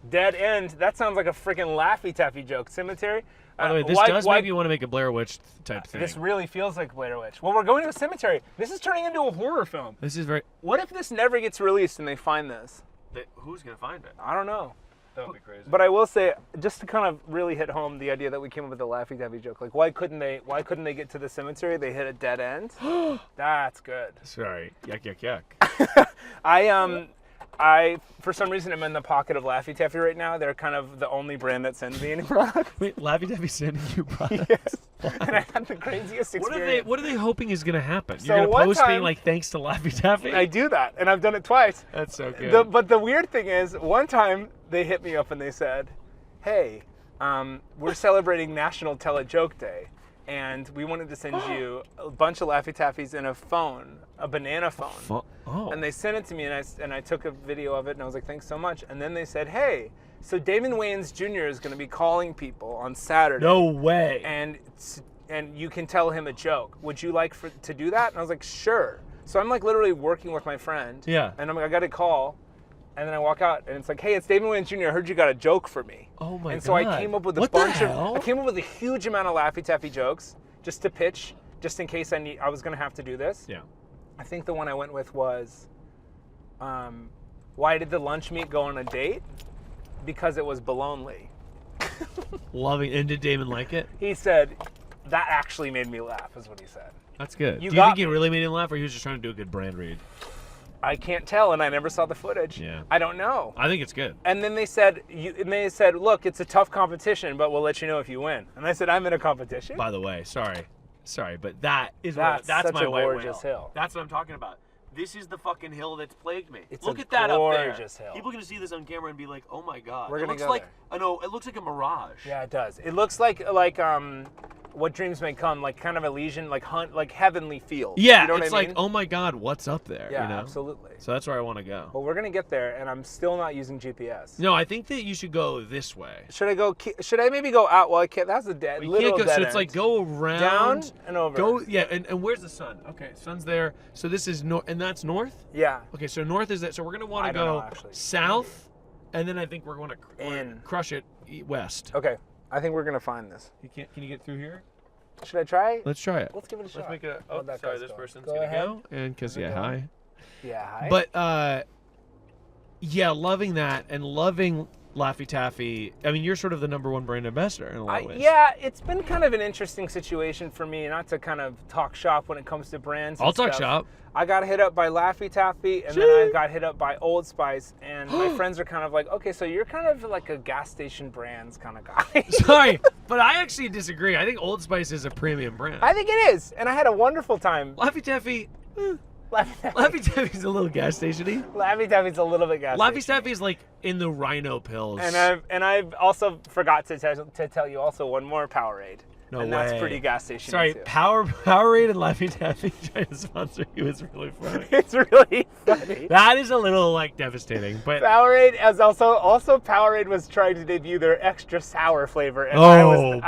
Dead end. That sounds like a freaking Laffy Taffy joke. Cemetery. By the way, this does make you want to make a Blair Witch type thing. This really feels like Blair Witch. Well, we're going to a cemetery. This is turning into a horror film. This is very... What if this never gets released and they find this? Who's going to find it? I don't know. That would be crazy. But I will say, just to kind of really hit home the idea that we came up with the Laffy Taffy joke, like why couldn't they get to the cemetery? They hit a dead end. That's good. Sorry. Yuck. I for some reason am in the pocket of Laffy Taffy right now. They're kind of the only brand that sends me any product. Wait, Laffy Taffy sending you products? Yes. And I had the craziest experience. What are they hoping is going to happen? So You're going to post time, being like, thanks to Laffy Taffy? I do that, and I've done it twice. That's so good. But the weird thing is, one time they hit me up and they said, hey, we're celebrating National Tell a Joke Day, and we wanted to send you a bunch of Laffy Taffies in a phone, a banana phone. And they sent it to me, and I took a video of it, and I was like, thanks so much. And then they said, hey, so Damon Wayans Jr. is going to be calling people on Saturday. No way. And you can tell him a joke. Would you like to do that? And I was like, sure. So I'm like literally working with my friend. Yeah. And I'm like, I got a call. And then I walk out, and it's like, hey, it's Damon Wayans Jr. I heard you got a joke for me. Oh my god. And so I came up with I came up with a huge amount of Laffy Taffy jokes just to pitch, just in case I was going to have to do this. Yeah. I think the one I went with was, why did the lunch meat go on a date? Because it was baloney. Loving. And did Damon like it? He said, that actually made me laugh, is what he said. That's good. Do you think he really made him laugh, or he was just trying to do a good brand read? I can't tell, and I never saw the footage. Yeah. I don't know. I think it's good. And then they said, look, it's a tough competition, but we'll let you know if you win. And I said, I'm in a competition? By the way, sorry, but that's such my a white gorgeous whale. hill. That's what I'm talking about. This is the fucking hill that's plagued me. It's Look a at that up there. gorgeous hill. People are gonna see this on camera and be like, "Oh my god!" We're gonna looks go like there. I know it looks like a mirage. Yeah, it does. It looks like What Dreams May Come, like kind of Elysian, like heavenly feel. Yeah, you know it's what I mean? like, oh my god, what's up there? Yeah, you know? absolutely. So that's where I want to go. Well, we're gonna get there, and I'm still not using GPS. No, I think that you should go this way. Should I maybe go out? Well, I can't. That's a dead. You Little can't go. dead So it's end. like go around, down and over. Go, yeah. And where's the sun? Okay, sun's there. So this is north, and that's north. Yeah. Okay, so north is that. So we're gonna want to go south, and then I think we're going to crush it west. Okay, I think we're gonna find this. Can you get through here? Should I try? Let's try it. Let's give it a shot. Let's make it. That Sorry, guy's this going. person's Go gonna ahead. go. And because hi. Yeah, hi. But yeah, loving that and loving Laffy Taffy. I mean, you're sort of the #1 brand ambassador in a lot of ways. Yeah, it's been kind of an interesting situation for me, not to kind of talk shop when it comes to brands. I'll talk shop. I got hit up by Laffy Taffy, and then I got hit up by Old Spice, and my friends are kind of like, okay, so you're kind of like a gas station brands kind of guy. Sorry, but I actually disagree. I think Old Spice is a premium brand. I think it is, and I had a wonderful time. Laffy Taffy. Laffy Taffy's a little gas station-y. Laffy Taffy's a little bit gas Laffy Taffy is like in the Rhino pills. And I've also forgot to tell you also one more Powerade. No and way. That's pretty gas station. Sorry, too. Powerade and Laffy Taffy trying to sponsor you is really funny. It's really funny. That is a little like devastating, but Powerade as also Powerade was trying to debut their extra sour flavor. And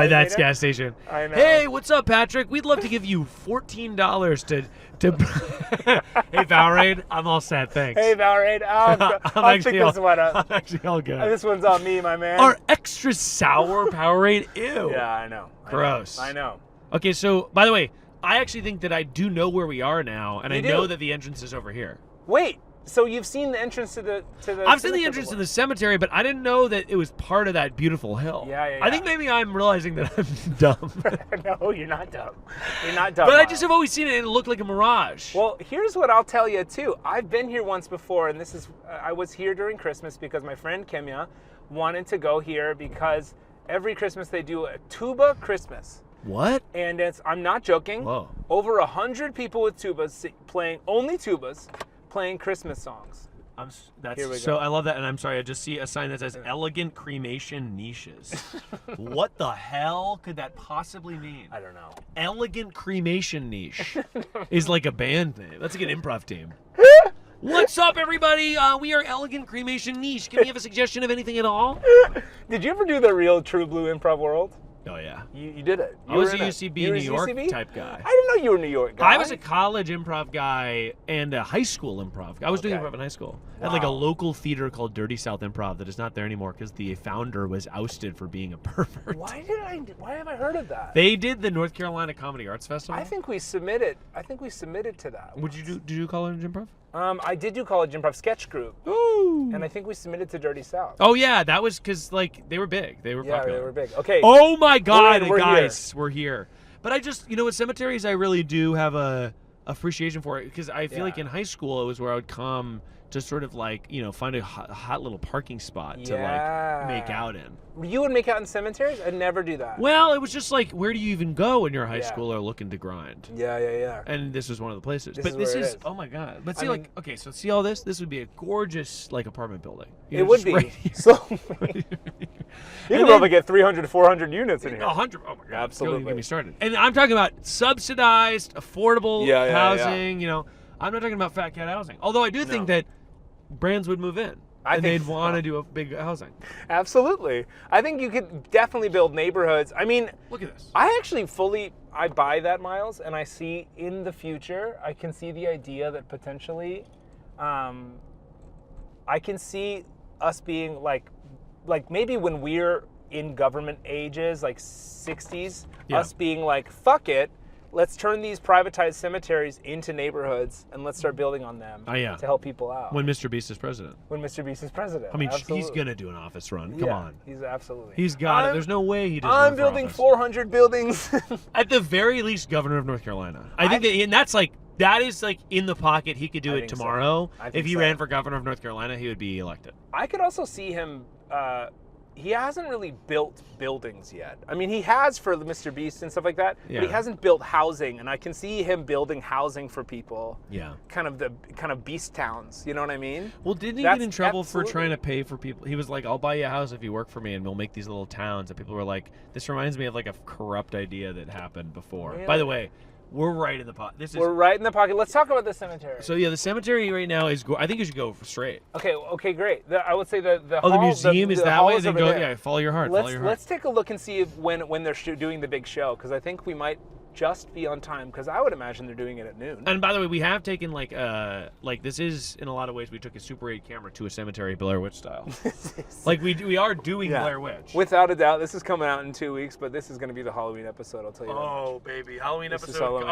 that's gas station. I know. Hey, what's up, Patrick? We'd love to give you $14 to. Hey, Powerade, I'm all set, thanks. Hey, Powerade, I'll pick this one up. I'm actually all good. This one's on me, my man. Our extra sour Powerade, ew. Yeah, I know. Gross. I know. Okay, so, by the way, I actually think that I do know where we are now, and I know do? that the entrance is over here. Wait, so you've seen the entrance to the I've seen the entrance to the cemetery, but I didn't know that it was part of that beautiful hill. Yeah. I think maybe I'm realizing that I'm dumb. No, you're not dumb. You're not dumb. But I just have always seen it and it looked like a mirage. Well, here's what I'll tell you, too. I've been here once before, and this is, I was here during Christmas because my friend Kimya wanted to go here because every Christmas they do a tuba Christmas. What? And I'm not joking. Whoa. Over 100 people with tubas playing, only tubas, playing Christmas songs. Here we go. I love that, and I'm sorry, I just see a sign that says Elegant Cremation Niches. What the hell could that possibly mean? I don't know. Elegant Cremation Niche is like a band name. That's like an improv team. What's up, everybody? We are Elegant Cremation Niche. Can we have a suggestion of anything at all? Did you ever do the real True Blue Improv World? Oh, yeah. You did it. I was a UCB New York type guy. I didn't know you were a New York guy. I was a college improv guy and a high school improv guy. I was doing improv in high school. I had like a local theater called Dirty South Improv that is not there anymore because the founder was ousted for being a pervert. Why have I heard of that? They did the North Carolina Comedy Arts Festival. I think we submitted to that. Did you do college improv? I did do college improv sketch group. Ooh. And I think we submitted to Dirty South. Oh yeah, that was because like they were big. They were popular. Yeah, they were big. Okay. Oh my God, we're guys, we're here. But I just, with cemeteries, I really do have a appreciation for it because I feel like in high school it was where I would come to sort of like, find a hot little parking spot to like make out in. You would make out in cemeteries? I'd never do that. Well, it was just like, where do you even go when you're a high schooler looking to grind? Yeah. And this was one of the places. This is oh my God. But see, okay, so see all this? This would be a gorgeous like apartment building. It would be. Right So you could probably get 300, 400 units in here. 100. Oh my God. Absolutely. Don't get me started. And I'm talking about subsidized, affordable housing. I'm not talking about fat cat housing. Although I do think that brands would move in. They'd want to do a big housing. Absolutely. I think you could definitely build neighborhoods. I mean, look at this. I actually I buy that, Miles, and I see in the future, I can see the idea that potentially, I can see us being like maybe when we're in government ages, like 60s, us being like, fuck it. Let's turn these privatized cemeteries into neighborhoods and let's start building on them to help people out. When Mr. Beast is president. I mean, he's going to do an office run. Come on. He's got it. There's no way he doesn't. I'm building 400 buildings. At the very least, governor of North Carolina. I think that is like in the pocket. He could do it tomorrow. If he ran for governor of North Carolina, he would be elected. I could also see him... he hasn't really built buildings yet. I mean, he has for Mr. Beast and stuff like that, but he hasn't built housing, and I can see him building housing for people. Yeah. Kind of beast towns, you know what I mean? Well, didn't he get in trouble for trying to pay for people? He was like, I'll buy you a house if you work for me, and we'll make these little towns. And people were like, this reminds me of like a corrupt idea that happened before. Really? By the way, we're right in the pocket. We're right in the pocket. Let's talk about the cemetery. So yeah, the cemetery right now is. I think you should go straight. Okay, great. I would say the the museum is that way. Then go, follow your heart. Let's take a look and see when they're doing the big show, because I think we might just be on time, because I would imagine they're doing it at noon. And by the way, we have taken like this is in a lot of ways we took a Super 8 camera to a cemetery, Blair Witch style. Like we are doing Blair Witch. Without a doubt, this is coming out in 2 weeks, but this is going to be the Halloween episode. I'll tell you. Oh baby, Halloween this episode.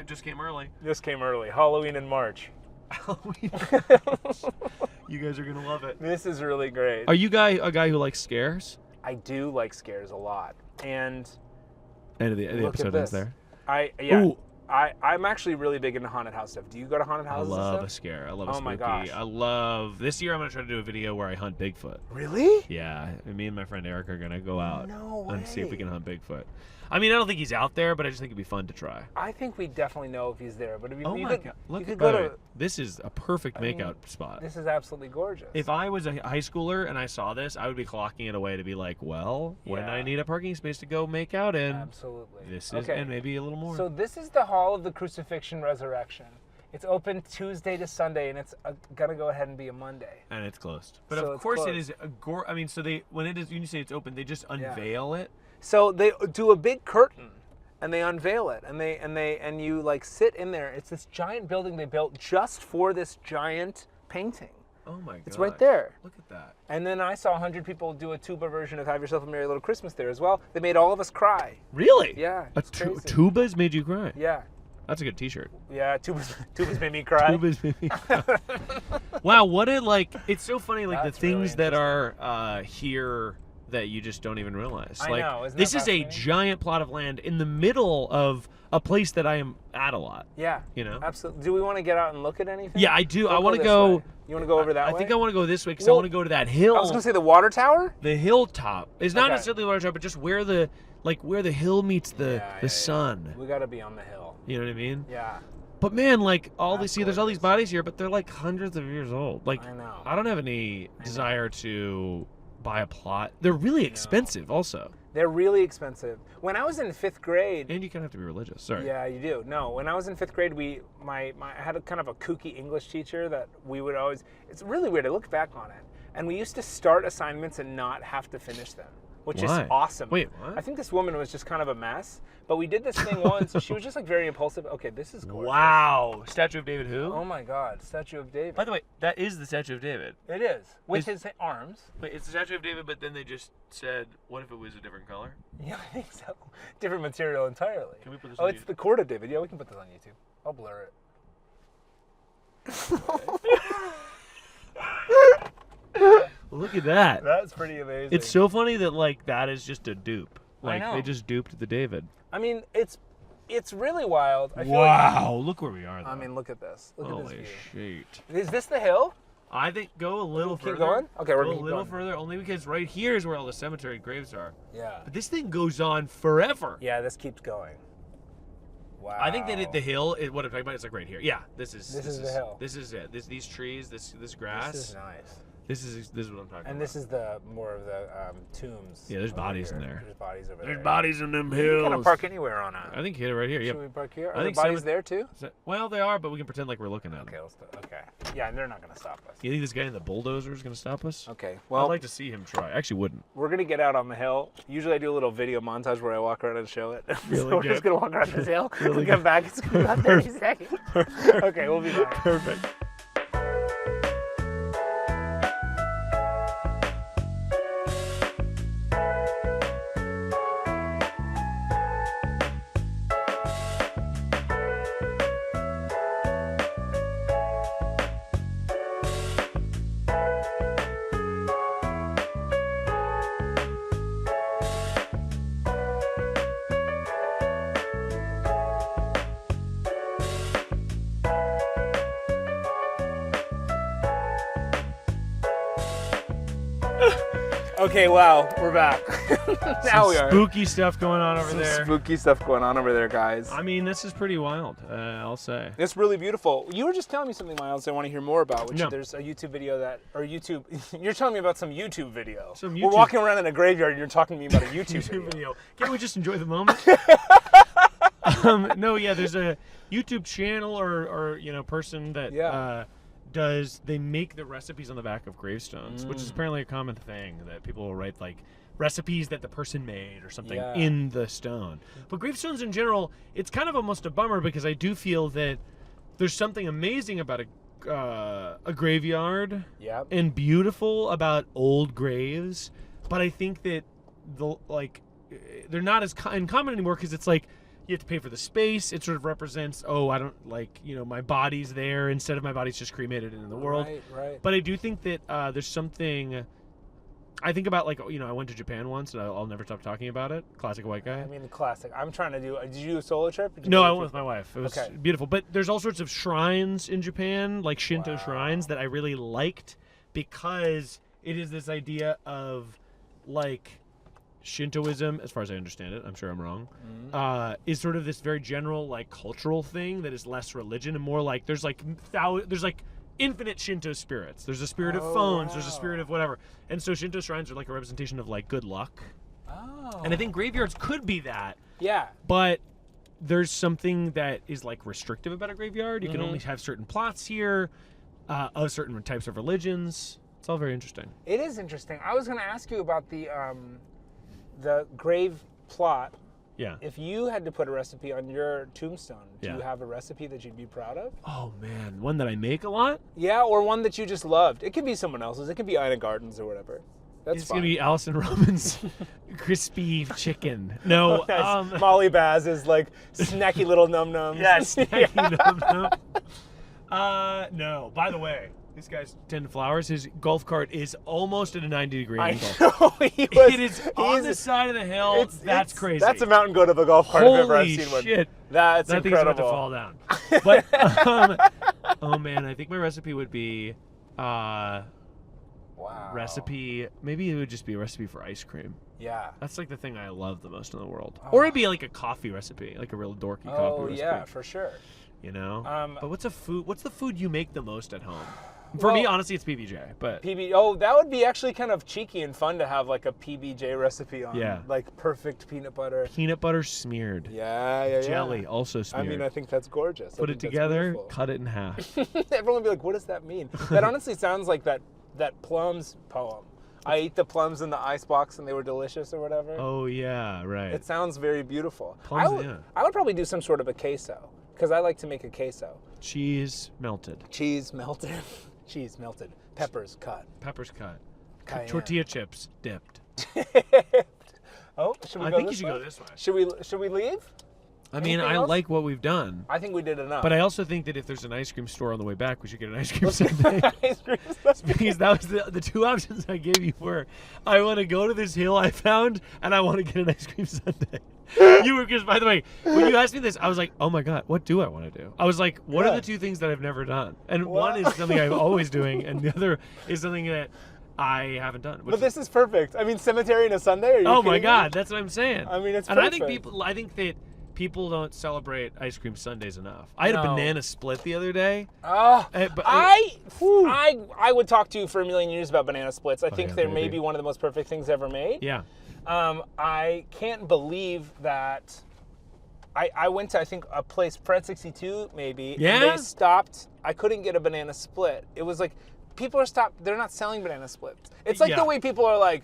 Just came early. Just came early. Halloween in March. Halloween. You guys are gonna love it. This is really great. Are you a guy who likes scares? I do like scares a lot, and the episode ends there. I'm actually really big into haunted house stuff. Do you go to haunted houses? I love a scare. I love a spooky. My gosh. This year I'm going to try to do a video where I hunt Bigfoot. Really? Yeah. Me and my friend Eric are going to go out and see if we can hunt Bigfoot. I mean, I don't think he's out there, but I just think it'd be fun to try. I think we definitely know if he's there. But if God. Look at this is a perfect makeout spot. This is absolutely gorgeous. If I was a high schooler and I saw this, I would be clocking it away to be like, when I need a parking space to go make out in. Absolutely. This is, and maybe a little more. So this is the Hall of the Crucifixion Resurrection. It's open Tuesday to Sunday, and it's gonna go ahead and be a Monday. And it's closed. But of course it is I mean, so when you say it's open, they just unveil it. So they do a big curtain, and they unveil it, and you like sit in there. It's this giant building they built just for this giant painting. Oh my god! It's right there. Look at that. And then I saw 100 people do a tuba version of "Have Yourself a Merry Little Christmas" there as well. They made all of us cry. Really? Yeah. Tubas made you cry. Yeah. That's a good T-shirt. Yeah, tubas made me cry. Tubas made me cry. Wow, it's so funny, like That's the things really that are here that you just don't even realize. I know. This is a giant plot of land in the middle of a place that I am at a lot. Yeah. Absolutely. Do we want to get out and look at anything? Yeah, I do. I want to go. You want to go over that way? I think I want to go this way because I want to go to that hill. I was going to say the water tower? The hilltop. It's not necessarily the water tower, but just where the hill meets the sun. We got to be on the hill. You know what I mean? Yeah. But man, there's all these bodies here, but they're like hundreds of years old. Like, I know. I don't have any desire to buy a plot. They're really expensive also. They're really expensive. When I was in 5th grade... And you kind of have to be religious. Sorry. Yeah, you do. No, when I was in 5th grade, I had a kind of a kooky English teacher that we would always... It's really weird. I look back on it. And we used to start assignments and not have to finish them, which is awesome. Wait, what? I think this woman was just kind of a mess. But we did this thing once. She was just like very impulsive. Okay, this is gorgeous. Wow. Statue of David who? Oh my God. Statue of David. By the way, that is the Statue of David. It is. With his arms. Wait, it's the Statue of David, but then they just said, what if it was a different color? Yeah, I think so. Different material entirely. Can we put this on YouTube? YouTube? It's the Court of David. Yeah, we can put this on YouTube. I'll blur it. Look at that. That's pretty amazing. It's so funny that like that is just a dupe. Like I know. they just duped the David. I mean, it's really wild. I feel Wow, look where we are though. I mean, look at this. Look at Holy this shit. view. Is this the hill? I think go a little further. Keep going? Okay, we're go going a little further, only because right here is where all the cemetery graves are. Yeah. But this thing goes on forever. Yeah, this keeps going. Wow. I think that the hill, what I'm talking about, is like right here. Yeah, this is the hill. This is it. These trees, this grass. This is nice. This is what I'm talking about. And this is the more of the tombs. Yeah, there's bodies in there. There's bodies over there. There's bodies in them hills. You can kind of park anywhere on a. I think hit it right here. Should Yep. we park here? Are I the think bodies there too? Well, they are, but we can pretend like we're looking at them. Okay, okay. Yeah, and they're not going to stop us. You think this guy in the bulldozer is going to stop us? Okay, I'd like to see him try. I actually wouldn't. We're going to get out on the hill. Usually I do a little video montage where I walk around and show it. Really So we're good. just going to walk around this hill. Really We'll come back. It's going to be about 30 seconds. Okay, we'll be back. Perfect. Okay, wow, we're back. Now we are. Spooky stuff going on over Some there. spooky stuff going on over there, guys. I mean, this is pretty wild, I'll say. It's really beautiful. You were just telling me something, Miles, I want to hear more about, which No. there's a YouTube video you're telling me about some YouTube video. Some We're YouTube- walking around in a graveyard and you're talking to me about a YouTube video. Can't we just enjoy the moment? No, yeah, there's a YouTube channel or person that they make the recipes on the back of gravestones, which is apparently a common thing that people will write like recipes that the person made or something in the stone. But gravestones in general, it's kind of almost a bummer because I do feel that there's something amazing about a graveyard and beautiful about old graves, but I think that they're not as common anymore because it's like you have to pay for the space. It sort of represents, I don't my body's there instead of my body's just cremated in the world. Right. But I do think that there's something. I think about I went to Japan once and I'll never stop talking about it. Classic white guy. I mean, the classic. I'm trying to do. Did you do a solo trip? No, I went with my wife. It was beautiful. But there's all sorts of shrines in Japan, like Shinto shrines, that I really liked because it is this idea of Shintoism, as far as I understand it, I'm sure I'm wrong, is sort of this very general cultural thing that is less religion and more there's infinite Shinto spirits. There's a spirit of phones. There's a spirit of whatever. And so Shinto shrines are like a representation of good luck. Oh. And I think graveyards could be that. Yeah. But there's something that is restrictive about a graveyard. You can only have certain plots here of certain types of religions. It's all very interesting. It is interesting. I was going to ask you about the grave plot. Yeah. If you had to put a recipe on your tombstone, do you have a recipe that you'd be proud of? Oh, man. One that I make a lot? Yeah, or one that you just loved. It could be someone else's. It could be Ina Garden's or whatever. That's It's going to be Allison Roman's crispy chicken. No. Nice. Molly Baz's snacky little num-nums. Yeah, snacky num-num. No. By the way, this guy's tending flowers. His golf cart is almost at a 90-degree angle. It is on the side of the hill. That's crazy. That's a mountain goat of a golf cart if ever I've seen one. Holy shit. That's that incredible. thing's about to fall down. But, oh man, I think my recipe would be, recipe, maybe it would just be a recipe for ice cream. Yeah. That's the thing I love the most in the world. Or it'd be a coffee recipe, a real dorky coffee recipe. Oh yeah, for sure. But what's the food you make the most at home? For me, honestly, it's PBJ. But that would be actually kind of cheeky and fun to have a PBJ recipe on. Yeah. Perfect peanut butter. Peanut butter smeared. Yeah. Jelly also smeared. I mean, I think that's gorgeous. Put it together, cut it in half. Everyone would be like, what does that mean? That honestly sounds like that plums poem. I ate the plums in the icebox and they were delicious or whatever. Oh, yeah, right. It sounds very beautiful. Plums, I would probably do some sort of a queso because I like to make a queso. Cheese melted. Cheese melted. Cheese melted. Peppers cut. Cayenne. Tortilla chips dipped. Oh, should we I go think you this should way? go this way. Should we leave? I mean, Anything I else? like what we've done. I think we did enough. But I also think that if there's an ice cream store on the way back, we should get an ice cream sundae. Ice cream sundae. Because that was the two options I gave you were, I want to go to this hill I found, and I want to get an ice cream sundae. You were, because by the way, when you asked me this, I was like, oh my God, what do I want to do? I was like, what are the two things that I've never done? And one is something I'm always doing, and the other is something that I haven't done. But this is perfect. I mean, cemetery and a Sunday. Are you oh my kidding God, me? that's what I'm saying. I mean, it's and perfect. I think that people don't celebrate ice cream sundaes enough. I had a banana split the other day. Oh, But I would talk to you for a million years about banana splits. I think they're maybe one of the most perfect things ever made. Yeah. I can't believe that. I went to, I think, a place, Fred 62 maybe. Yeah. And they stopped. I couldn't get a banana split. It was like, people are stopped. They're not selling banana splits. It's like the way people are like,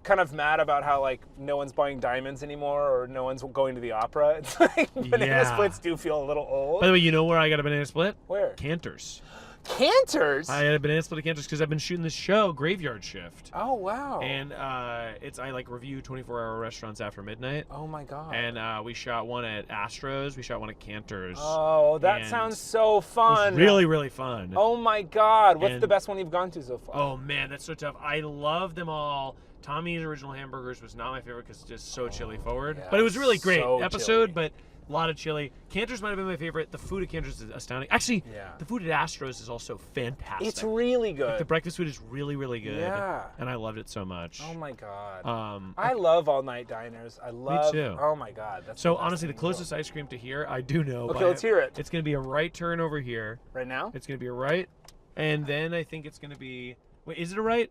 kind of mad about how like no one's buying diamonds anymore or no one's going to the opera. It's like banana splits do feel a little old. By the way, you know where I got a banana split? Where? Cantor's. Cantor's? I had a banana split at Cantor's because I've been shooting this show, Graveyard Shift. Oh, wow. And I like review 24-hour restaurants after midnight. Oh my God. And we shot one at Astro's. We shot one at Cantor's. Oh, that sounds so fun. It was really, really fun. Oh my God. What's the best one you've gone to so far? Oh man, that's so tough. I love them all. Tommy's original hamburgers was not my favorite because it's just so chili forward. Yeah, but it was a really great episode, chili. but a lot of chili. Cantor's might have been my favorite. The food at Cantor's is astounding. Actually, the food at Astro's is also fantastic. It's really good. Like, the breakfast food is really, really good. Yeah. And I loved it so much. Oh my God. I love all-night diners. I love. Me too. Oh my God. That's so honestly, the closest ice cream to here, I do know. Okay, let's hear it. It's going to be a right turn over here. Right now? It's going to be a right, and then I think it's going to be. Wait, is it a right?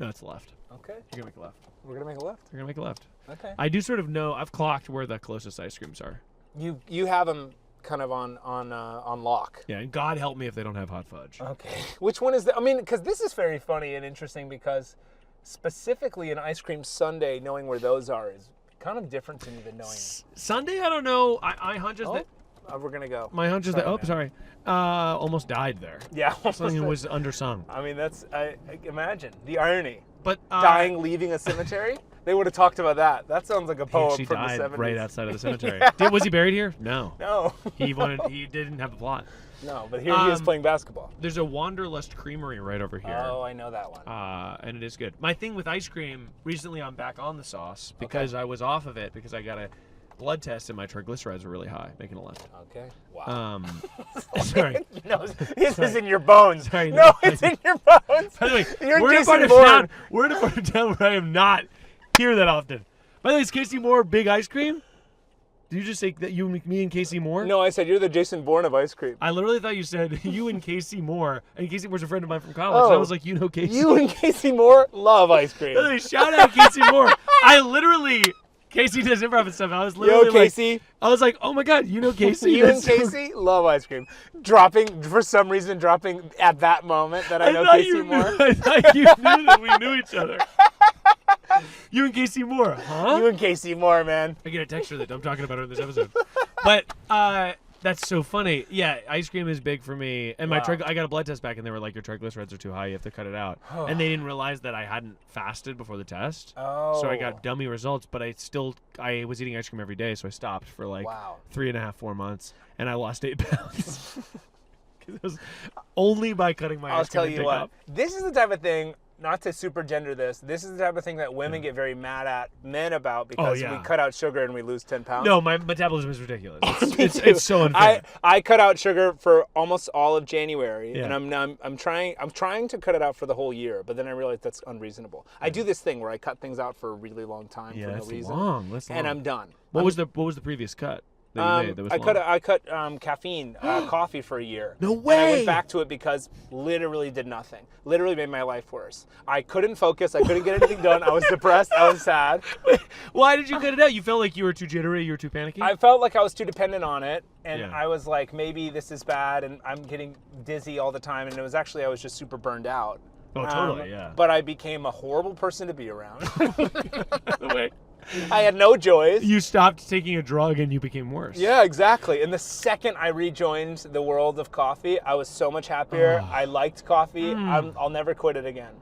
No, it's a left. Okay. You're going to make a left. We're gonna make a left. You're going to make a left. Okay. I do sort of know. I've clocked where the closest ice creams are. You have them kind of on lock. Yeah, and God help me if they don't have hot fudge. Okay. Which one is the? I mean, because this is very funny and interesting because specifically an ice cream sundae, knowing where those are is kind of different to me than knowing. Sunday, I don't know. I hunch is that. We're gonna go. My hunch is that. Oh, man. Sorry. Almost died there. Yeah. Something was undersung. I mean, that's. I imagine the irony. But dying, leaving a cemetery. They would have talked about that. That sounds like a poem he from died the 70s. right outside of the cemetery. Yeah. Was he buried here? No. No. He didn't have the plot. No, but here he is playing basketball. There's a Wanderlust Creamery right over here. Oh, I know that one. And it is good. My thing with ice cream, recently I'm back on the sauce because I was off of it because I got a blood test and my triglycerides were really high, making a left. Okay. Wow. Sorry. This is in your bones. Sorry, no, it's in your bones. By the way, You're we're in a part of town. We're in a part of town where I am not here that often. By the way, is Casey Moore big ice cream? Did you just say that me and Casey Moore? No, I said you're the Jason Bourne of ice cream. I literally thought you said you and Casey Moore. And Casey Moore's a friend of mine from college. And I was like, you know Casey. You and Casey Moore love ice cream. By the way, shout out Casey Moore. I literally... Casey does improv and stuff. I was literally Yo, Casey. I was like, oh my God, you know Casey? You and Casey love ice cream. For some reason, dropping at that moment that I know Casey Moore. I thought you knew that we knew each other. You and Casey Moore, huh? You and Casey Moore, man. I get a text that I'm talking about it in this episode. But that's so funny. Yeah, ice cream is big for me. And I got a blood test back, and they were like, your triglycerides are too high. You have to cut it out. And they didn't realize that I hadn't fasted before the test. Oh. So I got dummy results, but I was eating ice cream every day, so I stopped for like 3.5, 4 months, and I lost 8 pounds. It was only by cutting my ice cream. I'll tell you what. This is the type of thing. Not to super gender this is the type of thing that women get very mad at men about because we cut out sugar and we lose 10 pounds. No, my metabolism is ridiculous. It's so unfair. I cut out sugar for almost all of January, and I'm trying to cut it out for the whole year, but then I realized that's unrecaffeine. I do this thing where I cut things out for a really long time for no reason. That's long. And I'm done. What was the previous cut? I cut caffeine coffee for a year. No way. And I went back to it because literally did nothing. Literally made my life worse. I couldn't focus. I couldn't get anything done. I was depressed. I was sad. Why did you cut it out? You felt like you were too jittery. You were too panicky. I felt like I was too dependent on it, and I was like, maybe this is bad, and I'm getting dizzy all the time. And it was actually I was just super burned out. Oh, totally. Yeah. But I became a horrible person to be around. I had no joys. You stopped taking a drug and you became worse. Yeah, exactly. And the second I rejoined the world of coffee, I was so much happier. I liked coffee. I'll never quit it again.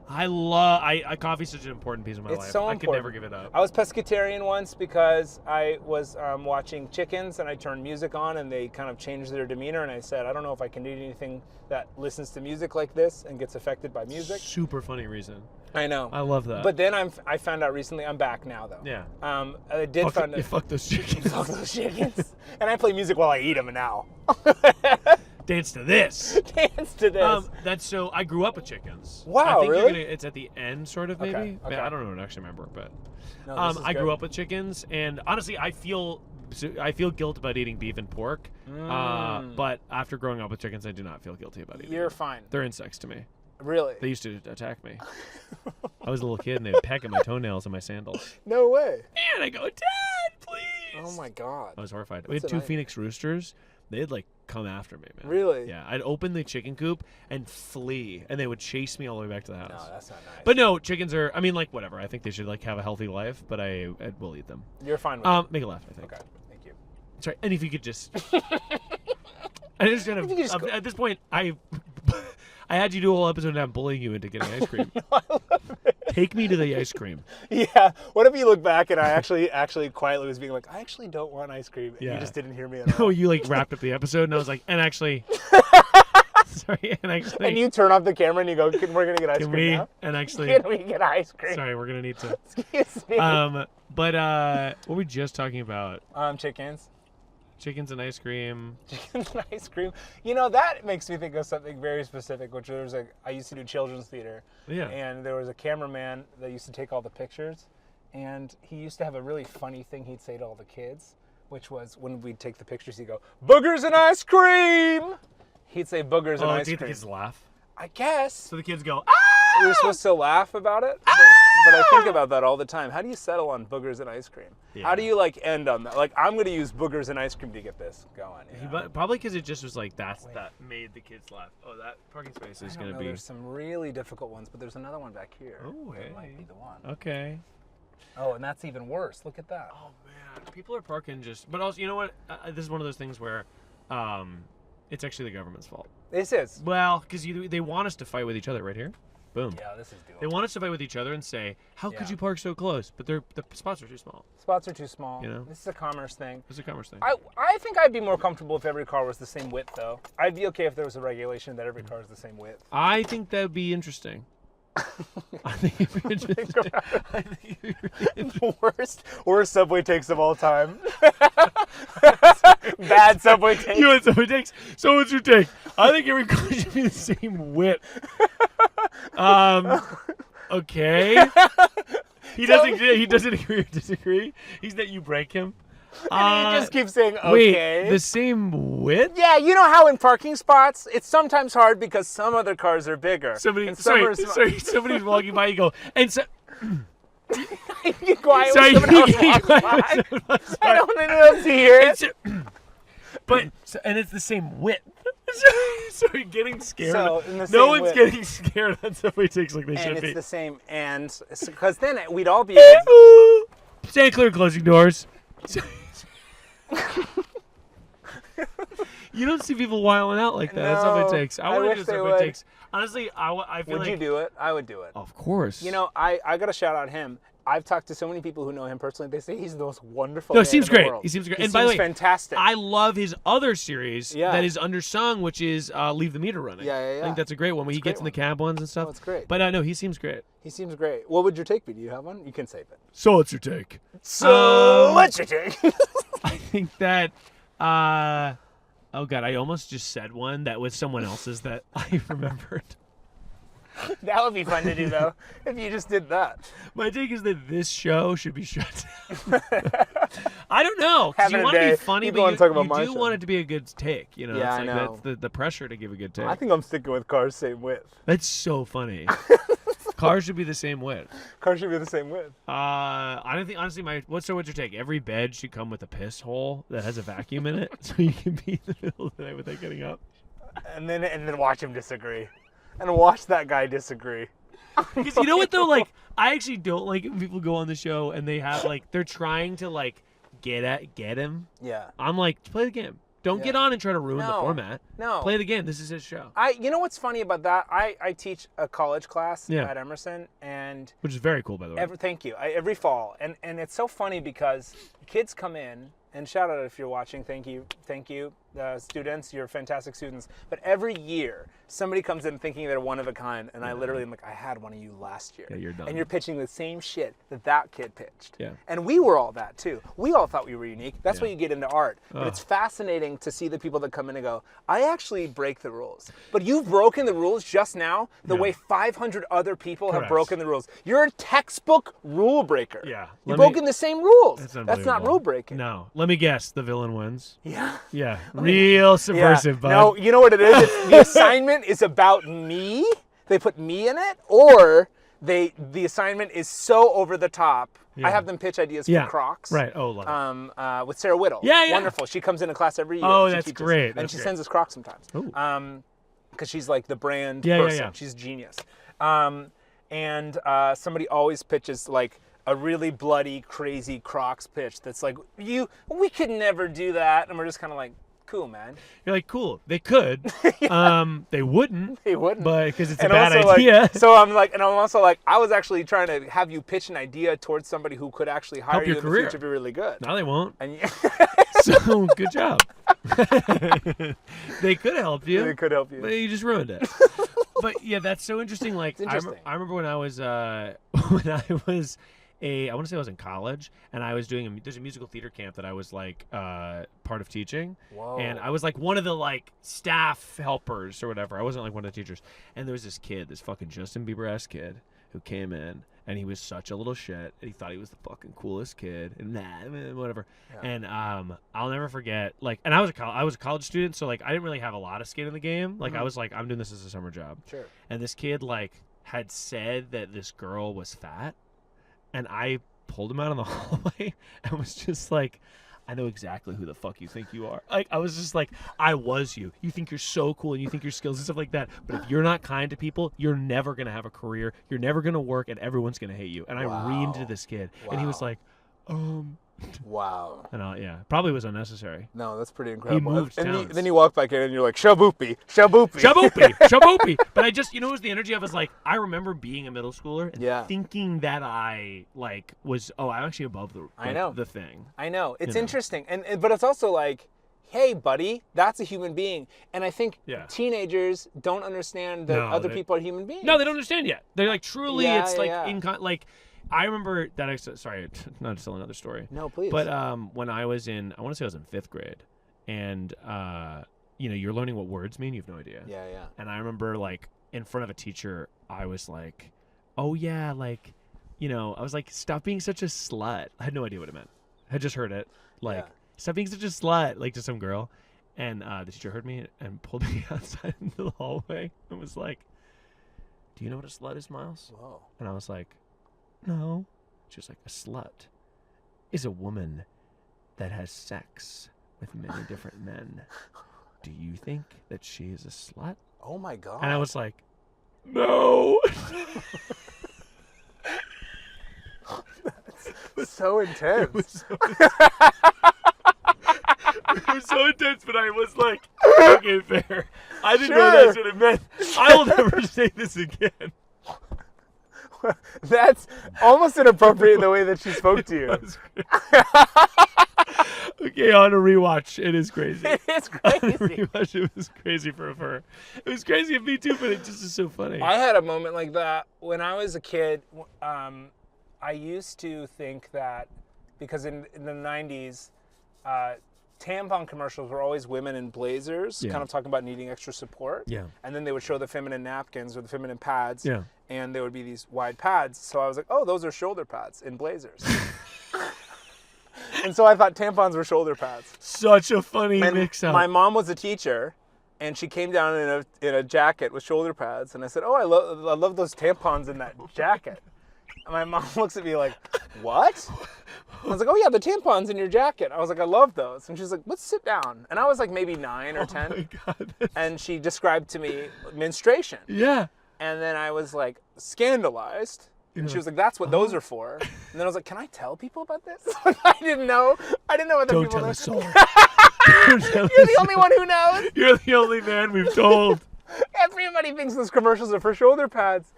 Coffee's such an important piece of my life. It's so important. I could never give it up. I was pescatarian once because I was watching chickens and I turned music on and they kind of changed their demeanor, and I said, I don't know if I can eat anything that listens to music like this and gets affected by music. Super funny reason. I know. I love that. But then I found out recently, I'm back now though. Yeah. I did find out. Fuck those chickens. Fuck those chickens. And I play music while I eat them now. Dance to this. Dance to this. I grew up with chickens. Wow, I think really? it's at the end, sort of, maybe. Okay. I don't actually remember, but No, I grew up with chickens, and honestly, I feel guilt about eating beef and pork. But after growing up with chickens, I do not feel guilty about eating. You're fine. They're insects to me. Really? They used to attack me. I was a little kid, and they'd peck at my toenails and my sandals. No way. And I go, Dad, please. Oh my God. I was horrified. We had two Phoenix roosters. They'd like come after me, man. Really? Yeah. I'd open the chicken coop and flee, and they would chase me all the way back to the house. No, that's not nice. But no, chickens are. I mean, like whatever. I think they should like have a healthy life, but I will eat them. You're fine with it. Make it laugh, I think. Okay. Thank you. Sorry. And if you could just. I just kind of. At this point, I had you do a whole episode and I'm bullying you into getting ice cream. No, I love it. Take me to the ice cream. Yeah. What if you look back and I actually quietly was being like, I actually don't want ice cream. And you just didn't hear me at all. No, you like wrapped up the episode and I was like, and actually. Sorry, and actually. And you turn off the camera and you go, we're going to get ice cream now? And actually. Can we get ice cream? Sorry, we're going to need to. Excuse me. But what were we just talking about? Chickens. Chickens and ice cream. Chickens and ice cream. You know, that makes me think of something very specific, which was like, I used to do children's theater. Yeah. And there was a cameraman that used to take all the pictures. And he used to have a really funny thing he'd say to all the kids, which was when we'd take the pictures, he'd go, boogers and ice cream. He'd say boogers and ice cream. Do the kids laugh? I guess. So the kids go, You're supposed to laugh about it? But I think about that all the time. How do you settle on boogers and ice cream? Yeah. How do you like end on that? Like, I'm going to use boogers and ice cream to get this going. Probably because it just was like that made the kids laugh. Oh, that parking space is going to be. There's some really difficult ones, but there's another one back here. Oh, hey. That might be the one. Okay. Oh, and that's even worse. Look at that. Oh man, people are parking just. But also, you know what? This is one of those things where, it's actually the government's fault. This is. Well, because they want us to fight with each other right here. Boom. Yeah, this is doable. They want us to fight with each other and say, how could you park so close? But the spots are too small. Spots are too small. You know? This is a commerce thing. It's a commerce thing. I think I'd be more comfortable if every car was the same width, though. I'd be okay if there was a regulation that every car is the same width. I think that would be interesting. I think it'd be interesting. I think it'd be really interesting. Worst subway takes of all time. Bad subway takes. You know what subway takes? So what's your take? I think every car should be the same width. Okay. He doesn't agree or disagree. He's that you break him. And he just keeps saying, okay. Wait, the same width? Yeah, you know how in parking spots, it's sometimes hard because some other cars are bigger. Somebody's walking by, you go, and so... You quiet when someone else walks by. I don't know to hear it. And it's the same width. So you're getting scared. No one's getting scared on subway takes like they should be. And it's the same, and because then we'd all be able to... Stand clear, closing doors. You don't see people wiling out like that. No, That's subway takes. I want to do subway takes. Honestly, I feel like... Would you do it? I would do it. Of course. You know, I got to shout out him. I've talked to so many people who know him personally. They say he's the most wonderful man in the world. He seems great. And by the way, fantastic. I love his other series that is undersung, which is Leave the Meter Running. Yeah. I think that's a great one where he gets in the cab ones and stuff. Oh, it's great. But no, he seems great. He seems great. What would your take be? Do you have one? You can save it. So what's your take? What's your take? I think that... oh, God, I almost just said one that was someone else's that I remembered. That would be fun to do, though, if you just did that. My take is that this show should be shut down. I don't know. Because you want to be funny, but you do want it to be a good take. You know, yeah, it's like I know. That's the pressure to give a good take. I think I'm sticking with cars same width. That's so funny. Cars should be the same width. Cars should be the same width. I don't think, honestly, what's your take? Every bed should come with a piss hole that has a vacuum in it, so you can be in the middle of the night without getting up. And then watch him disagree. And watch that guy disagree. Because you know what though, like I actually don't like it when people go on the show and they have like they're trying to like get him. Yeah. I'm like, play the game. Don't get on and try to ruin the format. No. Play the game. This is his show. You know what's funny about that? I teach a college class Yeah. at Emerson, and Which is very cool, by the way. thank you. Every fall, and it's so funny because kids come in, and shout out if you're watching. Thank you, students. You're fantastic students. But every year, somebody comes in thinking they're one of a kind, and I literally am like, I had one of you last year. Yeah, you're done. And you're pitching the same shit that kid pitched. Yeah. And we were all that too. We all thought we were unique. That's why you get into art. But it's fascinating to see the people that come in and go, I actually break the rules. But you've broken the rules just now the way 500 other people have broken the rules. You're a textbook rule breaker. Yeah. You've broken the same rules. That's not rule breaking. No. Let me guess. The villain wins. Yeah. Yeah. Real subversive, bud. No, you know what it is? The assignment is about me. They put me in it, or the assignment is so over the top. I have them pitch ideas for Crocs. Right. Oh, love it. With Sarah Whittle. Yeah. Wonderful. She comes into class every year. Oh, she that's teaches, great. And she sends us Crocs sometimes. Because she's like the brand person. Yeah. She's genius. And somebody always pitches like a really bloody, crazy Crocs pitch that's like, we could never do that. And we're just kind of like, cool, man. You're like, cool. They could. They wouldn't. They wouldn't. But because it's and a bad also, idea. Like, so I'm also like, I was actually trying to have you pitch an idea towards somebody who could actually hire you in the future to be really good. No, they won't. And So, good job. They could help you. They could help you. But you just ruined it. But yeah, that's so interesting. Like, it's interesting. I remember when I was I want to say I was in college, and I was doing there's a musical theater camp that I was like part of teaching. Whoa. And I was like one of the like staff helpers or whatever. I wasn't like one of the teachers. And there was this kid, this fucking Justin Bieber-esque kid, who came in, and he was such a little shit, and he thought he was the fucking coolest kid, and whatever. Yeah. And I'll never forget, like, and I was a college student, so like I didn't really have a lot of skin in the game. Like I was like, I'm doing this as a summer job. Sure. And this kid like had said that this girl was fat. And I pulled him out in the hallway and was just like, I know exactly who the fuck you think you are. Like, I was just like, I was you. You think you're so cool and you think your skills and stuff like that. But if you're not kind to people, you're never going to have a career. You're never going to work, and everyone's going to hate you. And I reamed into this kid. Wow. And he was like, Wow. And probably was unnecessary. No, that's pretty incredible. He moved towns. Then you walk back in and you're like, shaboopy. But I just, it was the energy of, like, I remember being a middle schooler and thinking that I, like, I'm actually above the thing. I know. It's interesting. But it's also like, hey, buddy, that's a human being. And I think teenagers don't understand that other people are human beings. No, they don't understand yet. They're like, truly, I remember that. Sorry, not to tell another story. No, please. But when I was in, I want to say I was in 5th grade, and you're learning what words mean. You have no idea. Yeah. And I remember, like, in front of a teacher, I was like, oh yeah, like, I was like, stop being such a slut. I had no idea what it meant. I had just heard it, like, stop being such a slut, like, to some girl. And the teacher heard me and pulled me outside into the hallway and was like, do you know what a slut is, Miles? Whoa. And I was like, no. She was like, a slut is a woman that has sex with many different men. Do you think that she is a slut? Oh my God. And I was like, no. That's so intense. It was so intense, but I was like, okay, fair. I didn't know that's what it meant. I will never say this again. That's almost inappropriate the way that she spoke to you. Okay, on a rewatch, it is crazy. It is crazy. On a rewatch, it was crazy for her. It was crazy of me too, but it just is so funny. I had a moment like that when I was a kid. I used to think that because in the 90s, tampon commercials were always women in blazers, kind of talking about needing extra support. Yeah. And then they would show the feminine napkins or the feminine pads. Yeah. And there would be these wide pads. So I was like, oh, those are shoulder pads in blazers. And so I thought tampons were shoulder pads. Such a funny mix-up. My mom was a teacher, and she came down in a jacket with shoulder pads. And I said, oh, I love those tampons in that jacket. And my mom looks at me like, what? I was like, oh yeah, the tampons in your jacket. I was like, I love those. And she's like, let's sit down. And I was like maybe 9 or 10. Oh my God. And she described to me menstruation. Yeah. And then I was like, scandalized. And she was like, that's what those are for. And then I was like, can I tell people about this? I didn't know. I didn't know what the people Don't tell know. us so. You're the only one who knows. You're the only man we've told. Everybody thinks those commercials are for shoulder pads.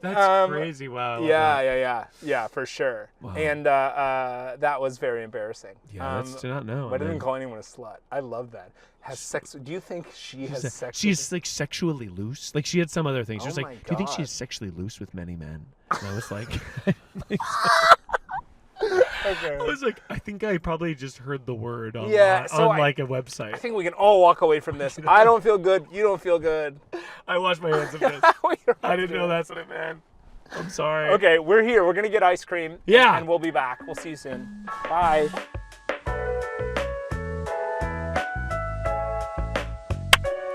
That's crazy. Wow. Yeah, for sure. Wow. And that was very embarrassing. Yeah, that's to not know. But I didn't call anyone a slut. I love that. Has sex? Do you think she has sex? She's like sexually loose. Like she had some other things. She was Oh like, my "Do you think God. she's sexually loose with many men?" And I was like, Okay. I was like, I think I probably just heard the word on, so on like a website. I think we can all walk away from this. I don't feel good. You don't feel good. I washed my hands of this. We don't I have didn't to. know that's what it meant. I'm sorry. Okay, we're here. We're gonna get ice cream. Yeah. And we'll be back. We'll see you soon. Bye.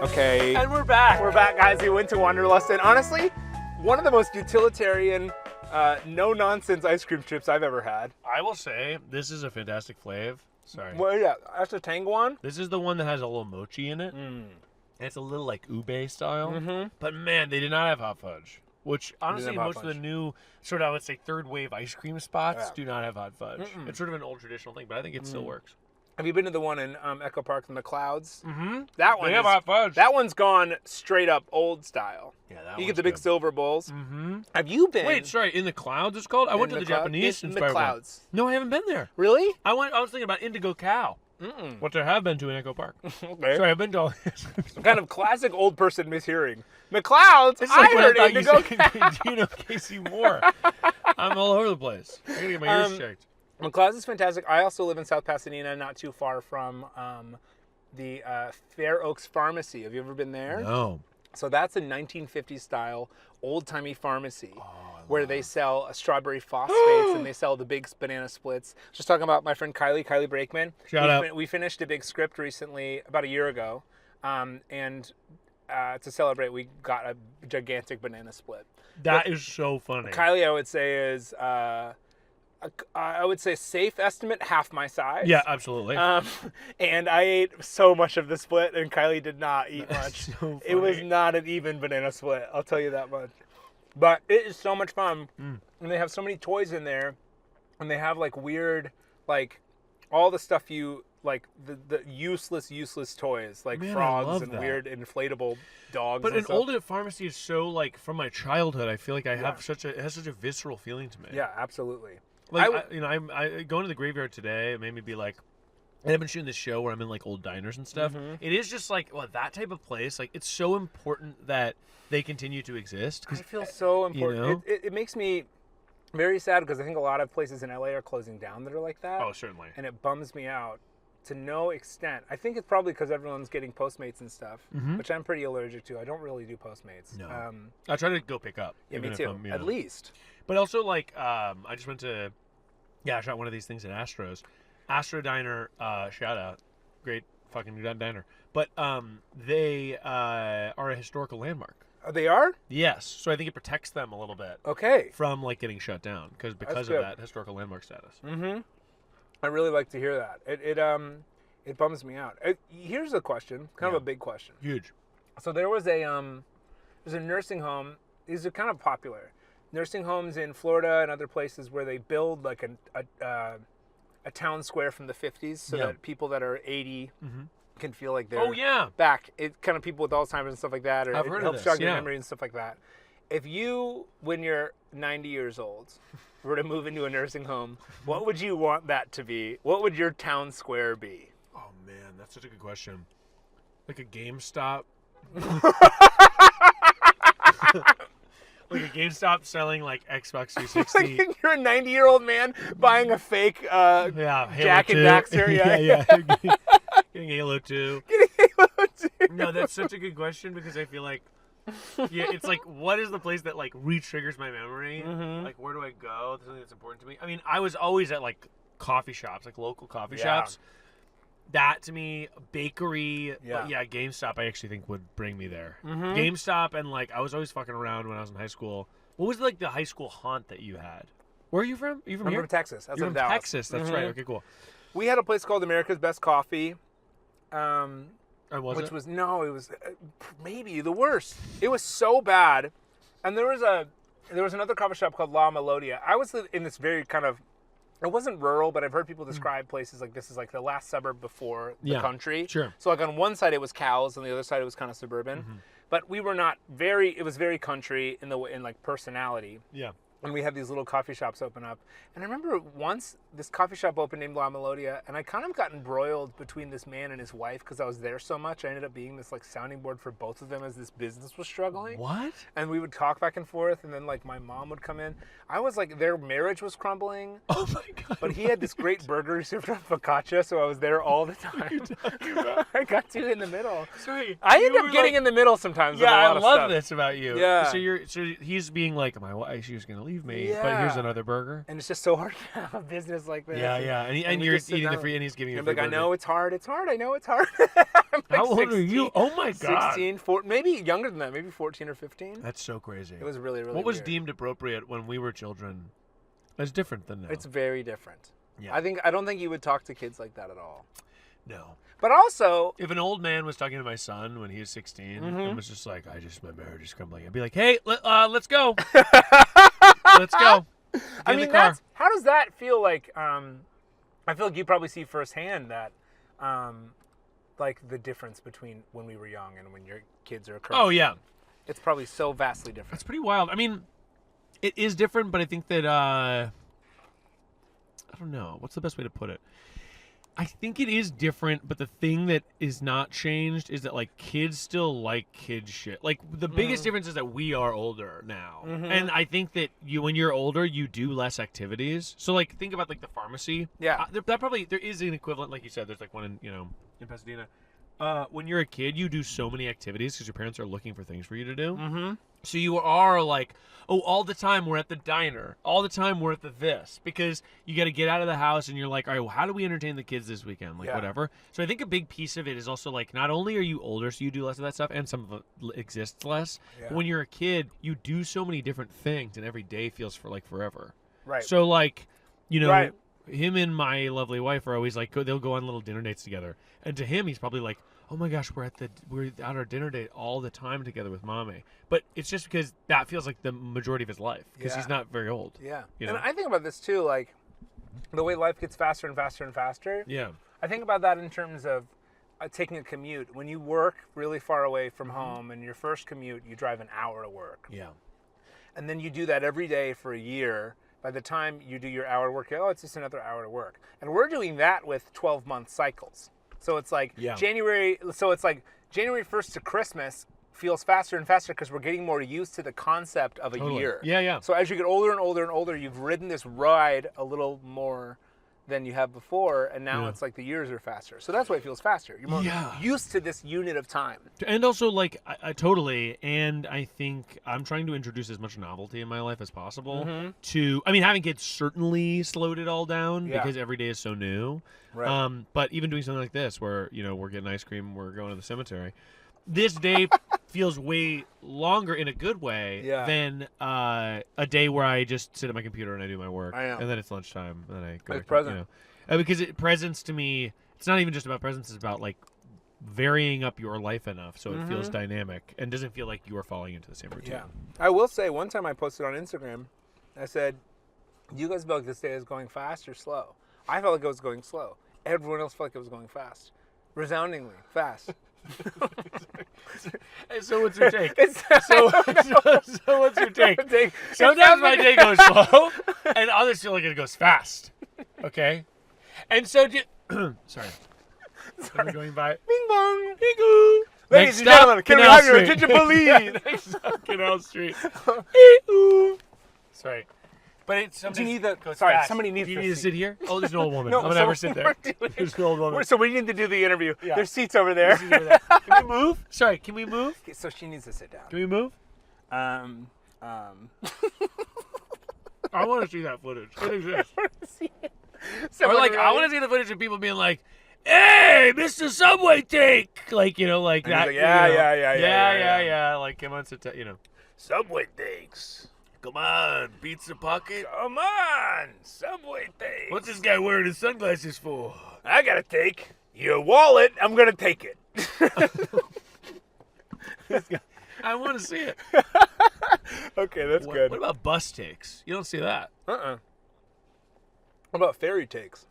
Okay. And we're back. We're back, guys. We went to Wanderlust, and honestly, one of the most utilitarian, no-nonsense ice cream chips I've ever had. I will say this is a fantastic flavor. Sorry. Well, yeah, that's a Tangwan. This is the one that has a little mochi in it. And it's a little like ube style. Mm-hmm. But man, they did not have hot fudge. Which honestly, have hot most of the fudge. new sort of, I would say, third wave ice cream spots Yeah. do not have hot fudge. It's sort of an old traditional thing, but I think it still works. Have you been to the one in Echo Park, the McLeods? Mm-hmm. That one They have is- hot fudge. That one's gone straight up old style. Yeah, that You get the big silver bowls. Mm-hmm. Have you been? Wait, sorry, in the clouds it's called? I went to the Japanese in inspired one. McLeods. No, I haven't been there. Really? I was thinking about Indigo Cow, which I have been to in Echo Park. Okay. Sorry, I've been to all this. Kind of classic old person mishearing. McLeod's. It's I like when heard I thought you Indigo said Gino Casey Moore. I'm all over the place. I gotta get my ears checked. McLeod's is fantastic. I also live in South Pasadena, not too far from the Fair Oaks Pharmacy. Have you ever been there? No. So that's a 1950s style old-timey pharmacy where they sell strawberry phosphates and they sell the big banana splits. Just talking about my friend Kylie Brakeman. Shout out. We finished a big script recently, about a year ago, and to celebrate, we got a gigantic banana split. That is so funny. Kylie, I would say, is I would say safe estimate half my size. Yeah, absolutely. And I ate so much of the split, and Kylie did not eat much. so It was funny. not an even banana split. I'll tell you that much. But it is so much fun, and they have so many toys in there, and they have like weird, like all the stuff you like the useless toys like Man, I frogs love and that. weird inflatable dogs. But and an stuff. old pharmacy is so like from my childhood. I feel like I have it has such a visceral feeling to me. Yeah, absolutely. Like I going to the graveyard today. It made me be like, and I've been shooting this show where I'm in like old diners and stuff. It is just like that type of place. Like it's so important that they continue to exist. I feel so important. know? It makes me very sad because I think a lot of places in LA are closing down that are like that. Oh, certainly. And it bums me out to no extent. I think it's probably because everyone's getting Postmates and stuff, which I'm pretty allergic to. I don't really do Postmates. No. I try to go pick up. Yeah, even me if too. I'm, At least. But also like I just went to I shot one of these things at Astro's. Astro Diner, shout out. Great fucking diner. But they are a historical landmark. Oh, they are? Yes. So I think it protects them a little bit Okay. from like getting shut down because of good. that historical landmark status. Mm-hmm. I really like to hear that. It bums me out. Here's a question, kind of a big question. Huge. So there's a nursing home. These are kind of popular. Nursing homes in Florida and other places where they build like a town square from the 50s so that people that are 80 can feel like they're back. It kind of people with Alzheimer's and stuff like that, or I've it heard of helps this, jog your yeah. memory and stuff like that. If you, when you're 90 years old, were to move into a nursing home, what would you want that to be? What would your town square be? Oh man, that's such a good question. Like a GameStop. Like a GameStop selling like Xbox 360. Like you're a 90-year-old man buying a fake Halo Jack 2. and Daxter. yeah. Getting Halo 2. Halo 2. No, that's such a good question because I feel like it's like what is the place that like re-triggers my memory? Like where do I go? That's something that's important to me. I mean, I was always at like coffee shops, like local coffee shops. That to me, bakery, but GameStop I actually think would bring me there. GameStop and like I was always fucking around when I was in high school. What was like the high school haunt that you had? Where are you from? Are you from I'm here? from Texas. That's You're in from Dallas. Texas. That's right. Okay, cool. We had a place called America's Best Coffee. And was which it? was it was maybe the worst. It was so bad. And there was another coffee shop called La Melodia. I was in this very kind of, it wasn't rural, but I've heard people describe places like this as like the last suburb before the country. Sure. So like on one side it was cows, on the other side it was kind of suburban. But we were not it was very country in like personality. Yeah. And we had these little coffee shops open up. And I remember once this coffee shop opened named La Melodia, and I kind of got embroiled between this man and his wife because I was there so much. I ended up being this like sounding board for both of them as this business was struggling. What? And we would talk back and forth, and then like my mom would come in. I was like, their marriage was crumbling. Oh my God. But he had this great burger he served on focaccia, so I was there all the time. I got to in the middle. Sorry. I end up getting in the middle sometimes. Yeah, I love this about you. Yeah. So he's being like, my wife, she was gonna leave me, Yeah. but here's another burger. And it's just so hard to have a business like this. Yeah. And we you're just sit eating the down. free, and he's giving you. I'm free like, I burger. know it's hard. I know it's hard. I'm like How old are 16, you? Oh my God. 16, 14, maybe younger than that. Maybe 14 or 15. That's so crazy. It was really, really What was weird. deemed appropriate when we were children is different than now. It's very different. Yeah. I don't think you would talk to kids like that at all. No. But also, If an old man was talking to my son when he was 16 and was just like, my marriage is crumbling, I'd be like, hey, let's go. Let's go. Get in the car. how does that feel like? I feel like you probably see firsthand that, like the difference between when we were young and when your kids are currently. Oh, yeah. It's probably so vastly different. That's pretty wild. I mean, it is different, but I think that, I don't know. What's the best way to put it? I think it is different, but the thing that is not changed is that, like, kids still like kid shit. Like, the biggest difference is that we are older now. And I think that when you're older, you do less activities. So, like, think about, like, the pharmacy. Yeah. There is an equivalent, like you said, there's, like, one in Pasadena. When you're a kid, you do so many activities because your parents are looking for things for you to do. So you are like, oh, all the time we're at the diner. All the time we're at the this. Because you got to get out of the house and you're like, all right, well, how do we entertain the kids this weekend? Like, whatever. So I think a big piece of it is also like, not only are you older, so you do less of that stuff, and some of it exists less. Yeah. But when you're a kid, you do so many different things, and every day feels for like forever. Right. So like, Right. him and my lovely wife are always like, they'll go on little dinner dates together. And to him, he's probably like, oh my gosh, we're at our dinner date all the time together with mommy. But it's just because that feels like the majority of his life because he's not very old. Yeah. You know? And I think about this too, like the way life gets faster and faster and faster. Yeah. I think about that in terms of taking a commute. When you work really far away from home and your first commute, you drive an hour to work. Yeah. And then you do that every day for a year. By the time you do your hour work, it's just another hour to work. And we're doing that with 12-month cycles. So it's like January 1st to Christmas feels faster and faster because we're getting more used to the concept of a year. Yeah. So as you get older and older and older, you've ridden this ride a little more than you have before, and now it's like the years are faster. So that's why it feels faster. You're more used to this unit of time. And also, like, I totally, and I think I'm trying to introduce as much novelty in my life as possible having kids certainly slowed it all down because every day is so new. Right. But even doing something like this where, we're getting ice cream, we're going to the cemetery, this day feels way longer in a good way than a day where I just sit at my computer and I do my work. I know. And then it's lunchtime and then I go It's back present. because presence to me, it's not even just about presence, it's about like varying up your life enough so it feels dynamic and doesn't feel like you are falling into the same routine. Yeah. I will say, one time I posted on Instagram, I said, do you guys feel like this day is going fast or slow? I felt like it was going slow. Everyone else felt like it was going fast. Resoundingly fast. So what's your take? So what's your take? Sometimes my day goes slow, and others feel like it goes fast. Okay, and so sorry. I'm going by. Bing bong. Bing bong. Ladies and gentlemen, can we have your attention, please? Next stop, Canal Street. Sorry. But it's something. Somebody needs Do you to need to sit. sit here? Oh, there's an old woman. No, I'm gonna so have her sit there. we're doing- There's an old woman. So we need to do the interview. Yeah. There's seats over there. Can we move? Sorry, can we move? So she needs to sit down. Can we move? I want to see that footage. What is this? Or like, I want to see the footage of people being like, "Hey, Mr. Subway Take," like like And that. he's like, yeah. Like, come on, sit. Subway thanks. Come on, pizza pocket. Come on, Subway thanks. What's this guy wearing his sunglasses for? I gotta take your wallet. I'm gonna take it. I want to see it. Okay, that's good. What about bus takes? You don't see that. What about ferry takes?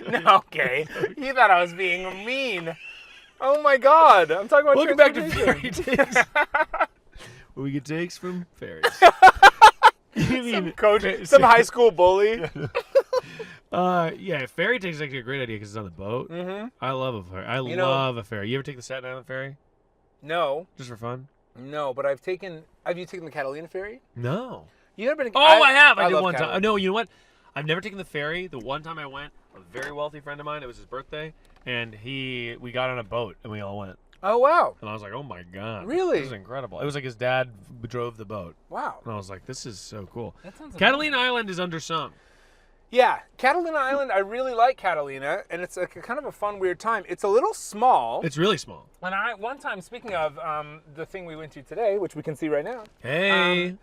No, okay. You thought I was being mean. Oh my God! I'm talking about. Welcome back to ferry takes. Where we get takes from ferries. Some coach, some high school bully. Yeah, ferry takes is actually a great idea because it's on the boat. Mm-hmm. I love a ferry. I love a ferry. You ever take the Staten Island ferry? No. Just for fun? No, but Have you taken the Catalina ferry? No. You never been? Oh, I have. I did love one time. Catalina. No, you know what? I've never taken the ferry. The one time I went, a very wealthy friend of mine, it was his birthday, and we got on a boat and we all went. Oh, wow. And I was like, oh my God. Really? This is incredible. It was like his dad drove the boat. Wow. And I was like, this is so cool. That sounds Catalina Island is undersung. Yeah, Catalina Island, I really like Catalina, and it's kind of a fun, weird time. It's a little small. It's really small. And one time, speaking of the thing we went to today, which we can see right now. Hey.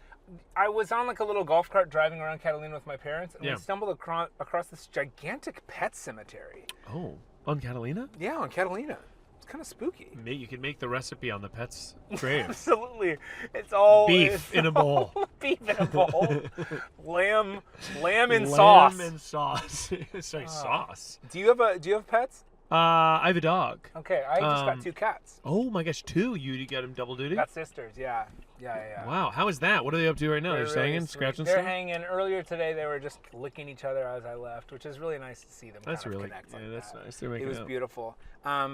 I was on like a little golf cart driving around Catalina with my parents, and Yeah. we stumbled across this gigantic pet cemetery. Oh, on Catalina? Yeah, on Catalina. It's kind of spooky. You can make the recipe on the pet's grave. Absolutely. It's all Beef in a bowl. Beef in a bowl. Lamb in sauce. Lamb and sauce. Sorry, sauce. Do you have pets? I have a dog. Okay, I just got 2 cats. Oh my gosh, 2? You got them double duty? Got sisters, yeah. Wow, how is that? What are they up to right now? They're just really hanging, sweet. scratching They're stuff? hanging. Earlier today, they were just licking each other as I left, which is really nice to see them That's kind of really, connect yeah, like that's that. nice. They're making It was out. beautiful.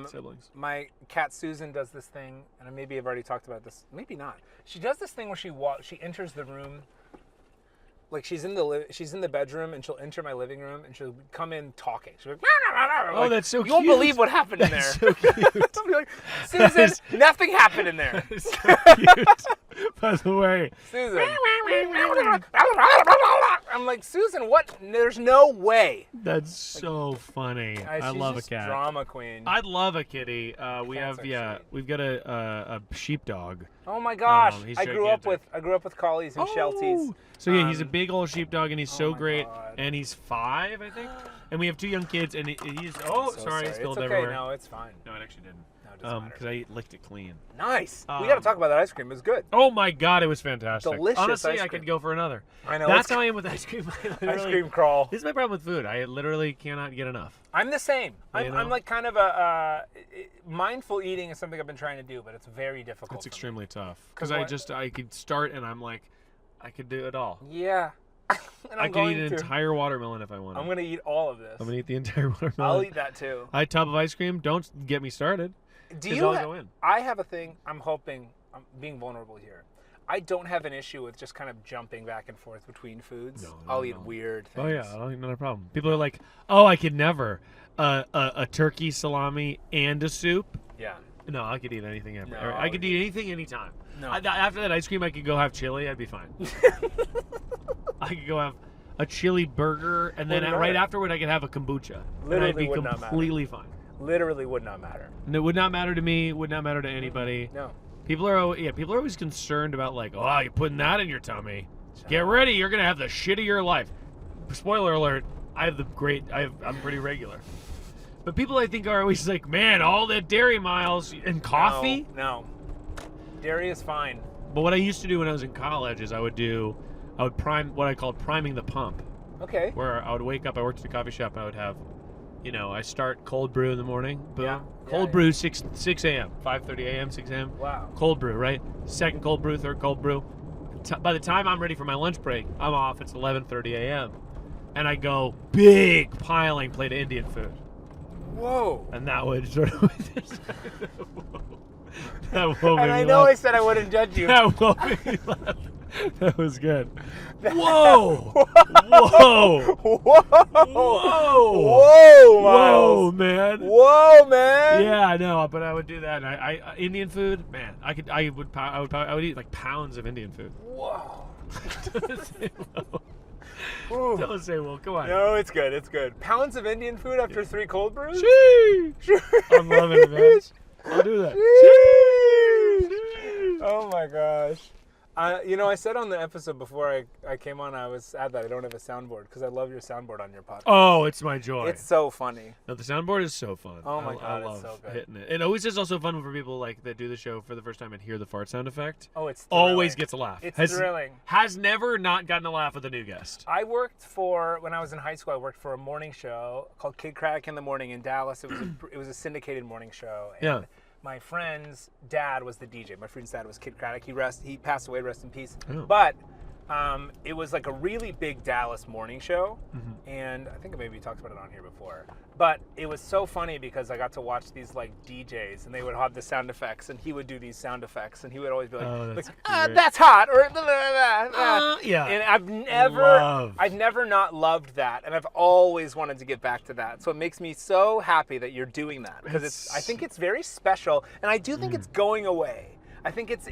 Siblings. My cat Susan does this thing, and maybe I've already talked about this. Maybe not. She does this thing where she enters the room. Like she's in the bedroom, and she'll enter my living room, and she'll come in talking. She'll be like, Oh, that's so cute. You won't believe what happened in there. So cute. I'll be like, Susan, nothing happened in there. That is so cute. By the way. Susan. I'm like, Susan, what? There's no way. That's so funny. I She's love a just cat. Drama queen. I'd love a kitty. We Cats have, are sweet. we've got a sheepdog. Oh my gosh! He's I grew up gigantic. with collies and Shelties. So yeah, he's a big old sheepdog, and he's so my great. God. And he's 5, I think. And we have 2 young kids, and he's sorry, it spilled it's okay. everywhere. No, it's fine. No, it actually didn't. No, it doesn't Because matter. I licked it clean. Nice. We got to talk about that ice cream. It was good. Oh my God, it was fantastic. Delicious Honestly, ice I cream. could go for another. I know. That's how I am with ice cream. Ice cream crawl. This is my problem with food. I literally cannot get enough. I'm the same. You know? I'm like kind of a mindful eating is something I've been trying to do, but it's very difficult. It's extremely tough. 'Cause Because I could start and I'm like, I could do it all. Yeah. And I could eat an entire watermelon if I wanted. I'm gonna eat all of this. I'm gonna eat the entire watermelon. I'll eat that too. A tub of ice cream. Don't get me started. Do 'Cause you? I'll go in. I have a thing. I'm being vulnerable here. I don't have an issue with just kind of jumping back and forth between foods. No, I'll eat weird things. Oh yeah, not a problem. People are like, oh, I could never. A turkey salami and a soup. Yeah. No, I could eat anything ever. No, I could eat anything anytime. No. After that ice cream, I could go have chili. I'd be fine. I could go have a chili burger, and then Wouldn't right matter. afterward, I could have a kombucha. Literally and I'd be would not matter. completely fine. Literally would not matter. And it would not matter to me. Would not matter to anybody. No. People are always concerned about like, oh, you're putting that in your tummy. Get ready, you're gonna have the shit of your life. Spoiler alert: I'm pretty regular. But people I think are always like, man, all that dairy, Miles, and coffee. No. Dairy is fine. But what I used to do when I was in college is I would prime what I called priming the pump, Okay. where I would wake up. I worked at a coffee shop. And I would have, I start cold brew in the morning. Boom. Yeah. Cold Yeah, brew 6 a.m., 5:30 a.m., 6 a.m. Wow. Cold brew, right? Second cold brew, third cold brew. By the time I'm ready for my lunch break, I'm off. It's 11:30 a.m. And I go big piling plate of Indian food. Whoa. And that would sort of... that will And I know I said I wouldn't judge you. That will make me laugh. That was good. Whoa! Whoa! Whoa! Whoa! Whoa, Whoa, Miles. man! Whoa, man! Yeah, I know, but I would do that. I Indian food, man. I would eat like pounds of Indian food. Whoa. Don't say whoa. Ooh. Don't say whoa. Come on. No, it's good. It's good. Pounds of Indian food after 3 cold brews? Sheesh. I'm loving it, man. I'll do that. Oh my gosh. I said on the episode before I came on, I was sad that I don't have a soundboard because I love your soundboard on your podcast. Oh, it's my joy. It's so funny. No, the soundboard is so fun. Oh my God, I love it's so good. hitting it. It always is also fun for people like that do the show for the first time and hear the fart sound effect. Oh, it's thrilling. Always gets a laugh. It's thrilling. Has never not gotten a laugh with a new guest. I worked when I was in high school, I worked for a morning show called Kid Craddock in the Morning in Dallas. It was a syndicated morning show. And Yeah. my friend's dad was the DJ. My friend's dad was Kid Craddock. He passed away, rest in peace. Oh. But it was like a really big Dallas morning show, Mm-hmm. and I think maybe we talked about it on here before. But it was so funny because I got to watch these like DJs, and they would have the sound effects, and he would do these sound effects, and he would always be like, Oh, that's "That's hot," or blah, blah, blah. Yeah. And I've never not loved that, and I've always wanted to get back to that. So it makes me so happy that you're doing that because I think it's very special, and I do think it's going away. I think it's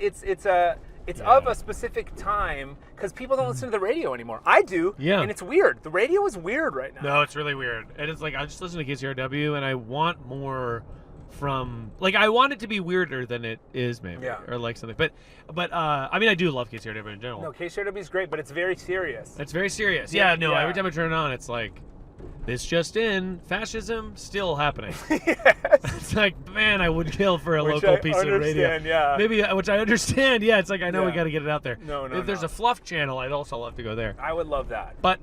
of a specific time because people don't listen to the radio anymore. I do, Yeah. and it's weird. The radio is weird right now. No, it's really weird. And it's like I just listen to KCRW and I want more from I want it to be weirder than it is maybe. Yeah. Or like something. But I mean I do love KCRW in general. No, KCRW is great, but it's very serious. It's very serious. Yeah, Yeah, no, yeah. every time I turn it on it's like this just in, fascism still happening. Yes. It's like, man, I would kill for a Which local I piece of radio. understand, yeah. Maybe, which I understand, yeah. It's like, I know we Yeah. got to get it out there. No, If there's no. a fluff channel, I'd also love to go there. I would love that. But,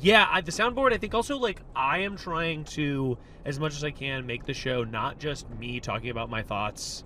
yeah, the soundboard, I think also, I am trying to, as much as I can, make the show not just me talking about my thoughts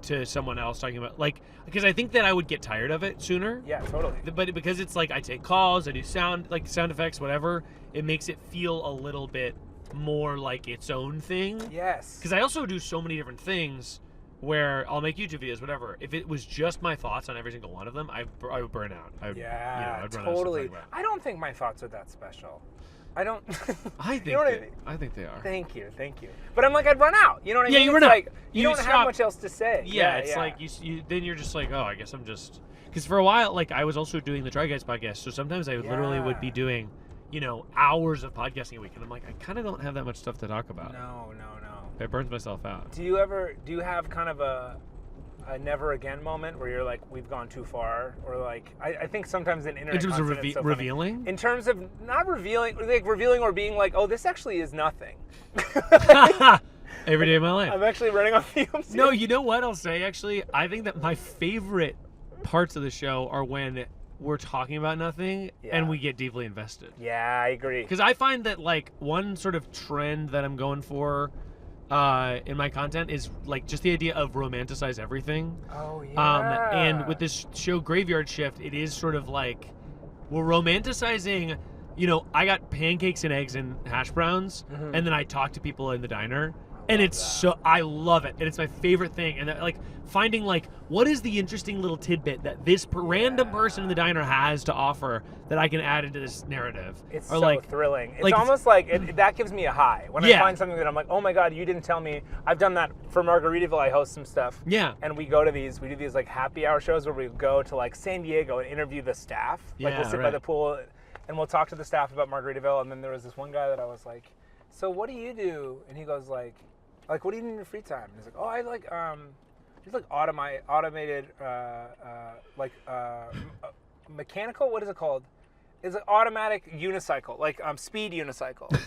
to someone else talking about, because I think that I would get tired of it sooner. Yeah, totally. But because it's I take calls, I do sound effects, whatever, it makes it feel a little bit more like its own thing. Yes. Because I also do so many different things where I'll make YouTube videos, whatever. If it was just my thoughts on every single one of them, I would burn out. I'd run out of stuff to totally. talk about. I don't think my thoughts are that special. I don't. I think you know what I mean? I think they are. Thank you. But I'm I'd run out. You know what I mean? you run It's out. like, you don't have stop. much else to say. Yeah, it's like you then you're just like, oh, I guess I'm just. Because for a while, I was also doing the Try Guys podcast, so sometimes I literally would be doing, hours of podcasting a week, and I'm like, I kind of don't have that much stuff to talk about. No. It burns myself out. Do you have kind of a never again moment where you're like, we've gone too far, or I think sometimes in internet In terms of content, it's so funny. revealing? In terms of not revealing, revealing or being like, oh, this actually is nothing. Every day of my life. I'm actually running on fumes. No, you know what I'll say, actually? I think that my favorite parts of the show are when we're talking about nothing and we get deeply invested. Yeah, I agree. Because I find that, one sort of trend that I'm going for in my content is, just the idea of romanticize everything. Oh, yeah. And with this show, Graveyard Shift, it is sort of we're romanticizing, I got pancakes and eggs and hash browns, and then I talk to people in the diner. And it's I love it. And it's my favorite thing. And finding what is the interesting little tidbit that this random person in the diner has to offer that I can add into this narrative. It's so thrilling. It's almost that gives me a high. When I find something that I'm like, oh my God, you didn't tell me. I've done that for Margaritaville. I host some stuff. Yeah. And we do these happy hour shows where we go to San Diego and interview the staff. We'll sit by the pool and we'll talk to the staff about Margaritaville. And then there was this one guy that I was like, so what do you do? And he goes what do you do in your free time? And he's like, oh, I just automated, mechanical, what is it called? It's an automatic unicycle, speed unicycle.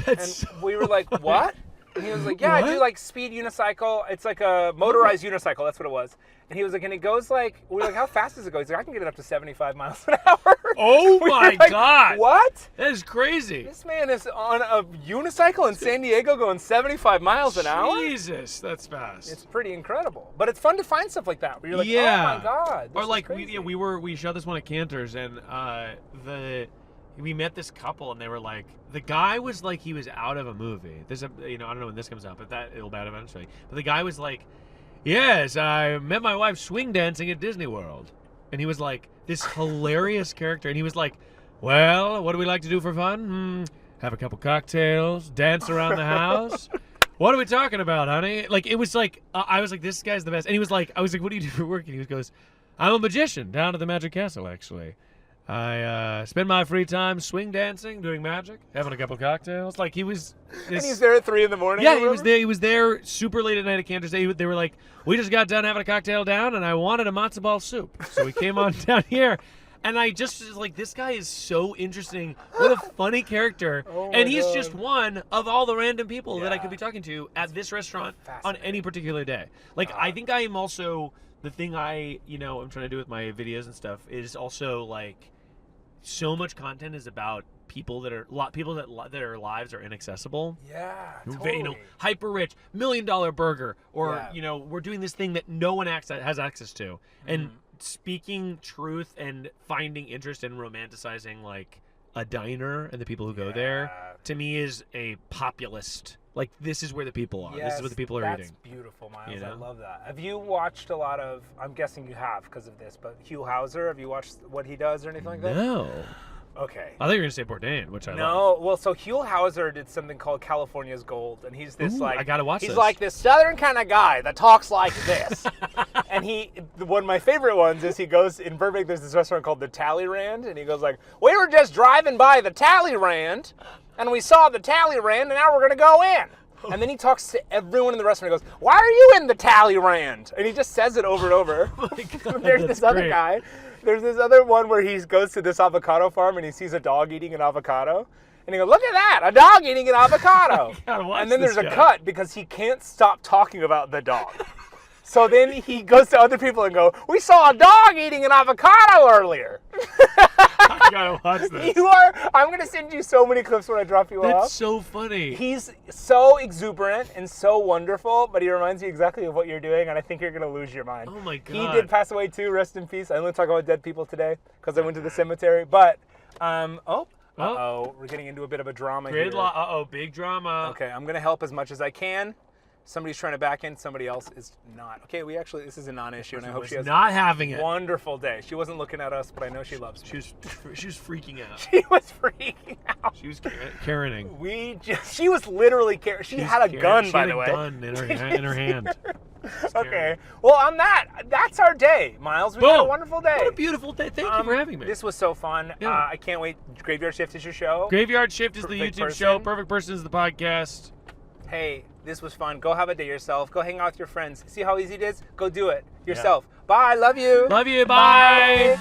That's and we were like, what? And he was like, yeah, I do speed unicycle. It's like a motorized unicycle. That's what it was. And he was like, and it goes we were like, how fast does it go? He's like, I can get it up to 75 miles an hour. Oh my God. What? That is crazy. This man is on a unicycle in San Diego going 75 miles an hour? Jesus, that's fast. It's pretty incredible. But it's fun to find stuff like that where you're like, oh my God. Or we shot this one at Cantor's and we met this couple and they were the guy was he was out of a movie. I don't know when this comes out, but it'll be out eventually. But the guy was yes, I met my wife swing dancing at Disney World. And he was this hilarious character. And he was well, what do we like to do for fun? Have a couple cocktails, dance around the house. What are we talking about, honey? It was I was this guy's the best. And he was I was what do you do for work? And he goes, I'm a magician down at the Magic Castle, actually. I spend my free time swing dancing, doing magic, having a couple cocktails. Like he was. And he's there at 3 a.m. Yeah, he was there. He was there super late at night at Cantor's Day. They were like, we just got done having a cocktail down, and I wanted a matzo ball soup, so we came on down here. And I just was like, this guy is so interesting. What a funny character. And he's just one of all the random people that I could be talking to at this restaurant on any particular day. Like, I think I am also, the thing I'm trying to do with my videos and stuff is also like, so much content is about people that their lives are inaccessible. Yeah, totally. Hyper rich, $1 million burger, or we're doing this thing that no one has access to. And speaking truth and finding interest in romanticizing like a diner and the people who go there, to me is a populist. Like, this is where the people are. This is what the people are eating. That's beautiful, Miles. I love that. Have you watched a lot of, I'm guessing you have because of this, but Hugh Hauser, have you watched what he does or anything like that? No. Okay. I thought you were going to say Bourdain, which I love. No, well, so Hugh Hauser did something called California's Gold, and he's this I gotta watch he's this. like this southern kind of guy that talks like this. And one of my favorite ones is he goes, in Burbank, there's this restaurant called the Talleyrand, and he goes like, we were just driving by the Talleyrand, and we saw the Talleyrand, and now we're going to go in. And then he talks to everyone in the restaurant and goes, why are you in the Talleyrand? And he just says it over and over. Oh my God, There's this other guy. There's this other one where he goes to this avocado farm and he sees a dog eating an avocado. And he goes, look at that, a dog eating an avocado. And then there's a cut because he can't stop talking about the dog. So then he goes to other people and go, we saw a dog eating an avocado earlier. I gotta watch this. I'm going to send you so many clips when I drop you off. That's so funny. He's so exuberant and so wonderful, but he reminds you exactly of what you're doing, and I think you're going to lose your mind. Oh my God. He did pass away too, rest in peace. I only talk about dead people today because I went to the cemetery, but, we're getting into a bit of a drama here. Big drama. Okay, I'm going to help as much as I can. Somebody's trying to back in, somebody else is not. Okay, this is a non-issue, and I hope she has not having it. Wonderful day. She wasn't looking at us, but I know she loves me. She was freaking out. She was freaking out. She was Karening. She was literally She had a gun, by the way. She had a gun in her hand. Okay. Well, on that's our day, Miles. We had a wonderful day. What a beautiful day. Thank you for having me. This was so fun. Yeah. I can't wait. Graveyard Shift is your show. Graveyard Shift is the YouTube show. Perfect Person is the podcast. Hey, this was fun. Go have a day yourself. Go hang out with your friends. See how easy it is? Go do it yourself. Bye. Love you. Love you. Bye.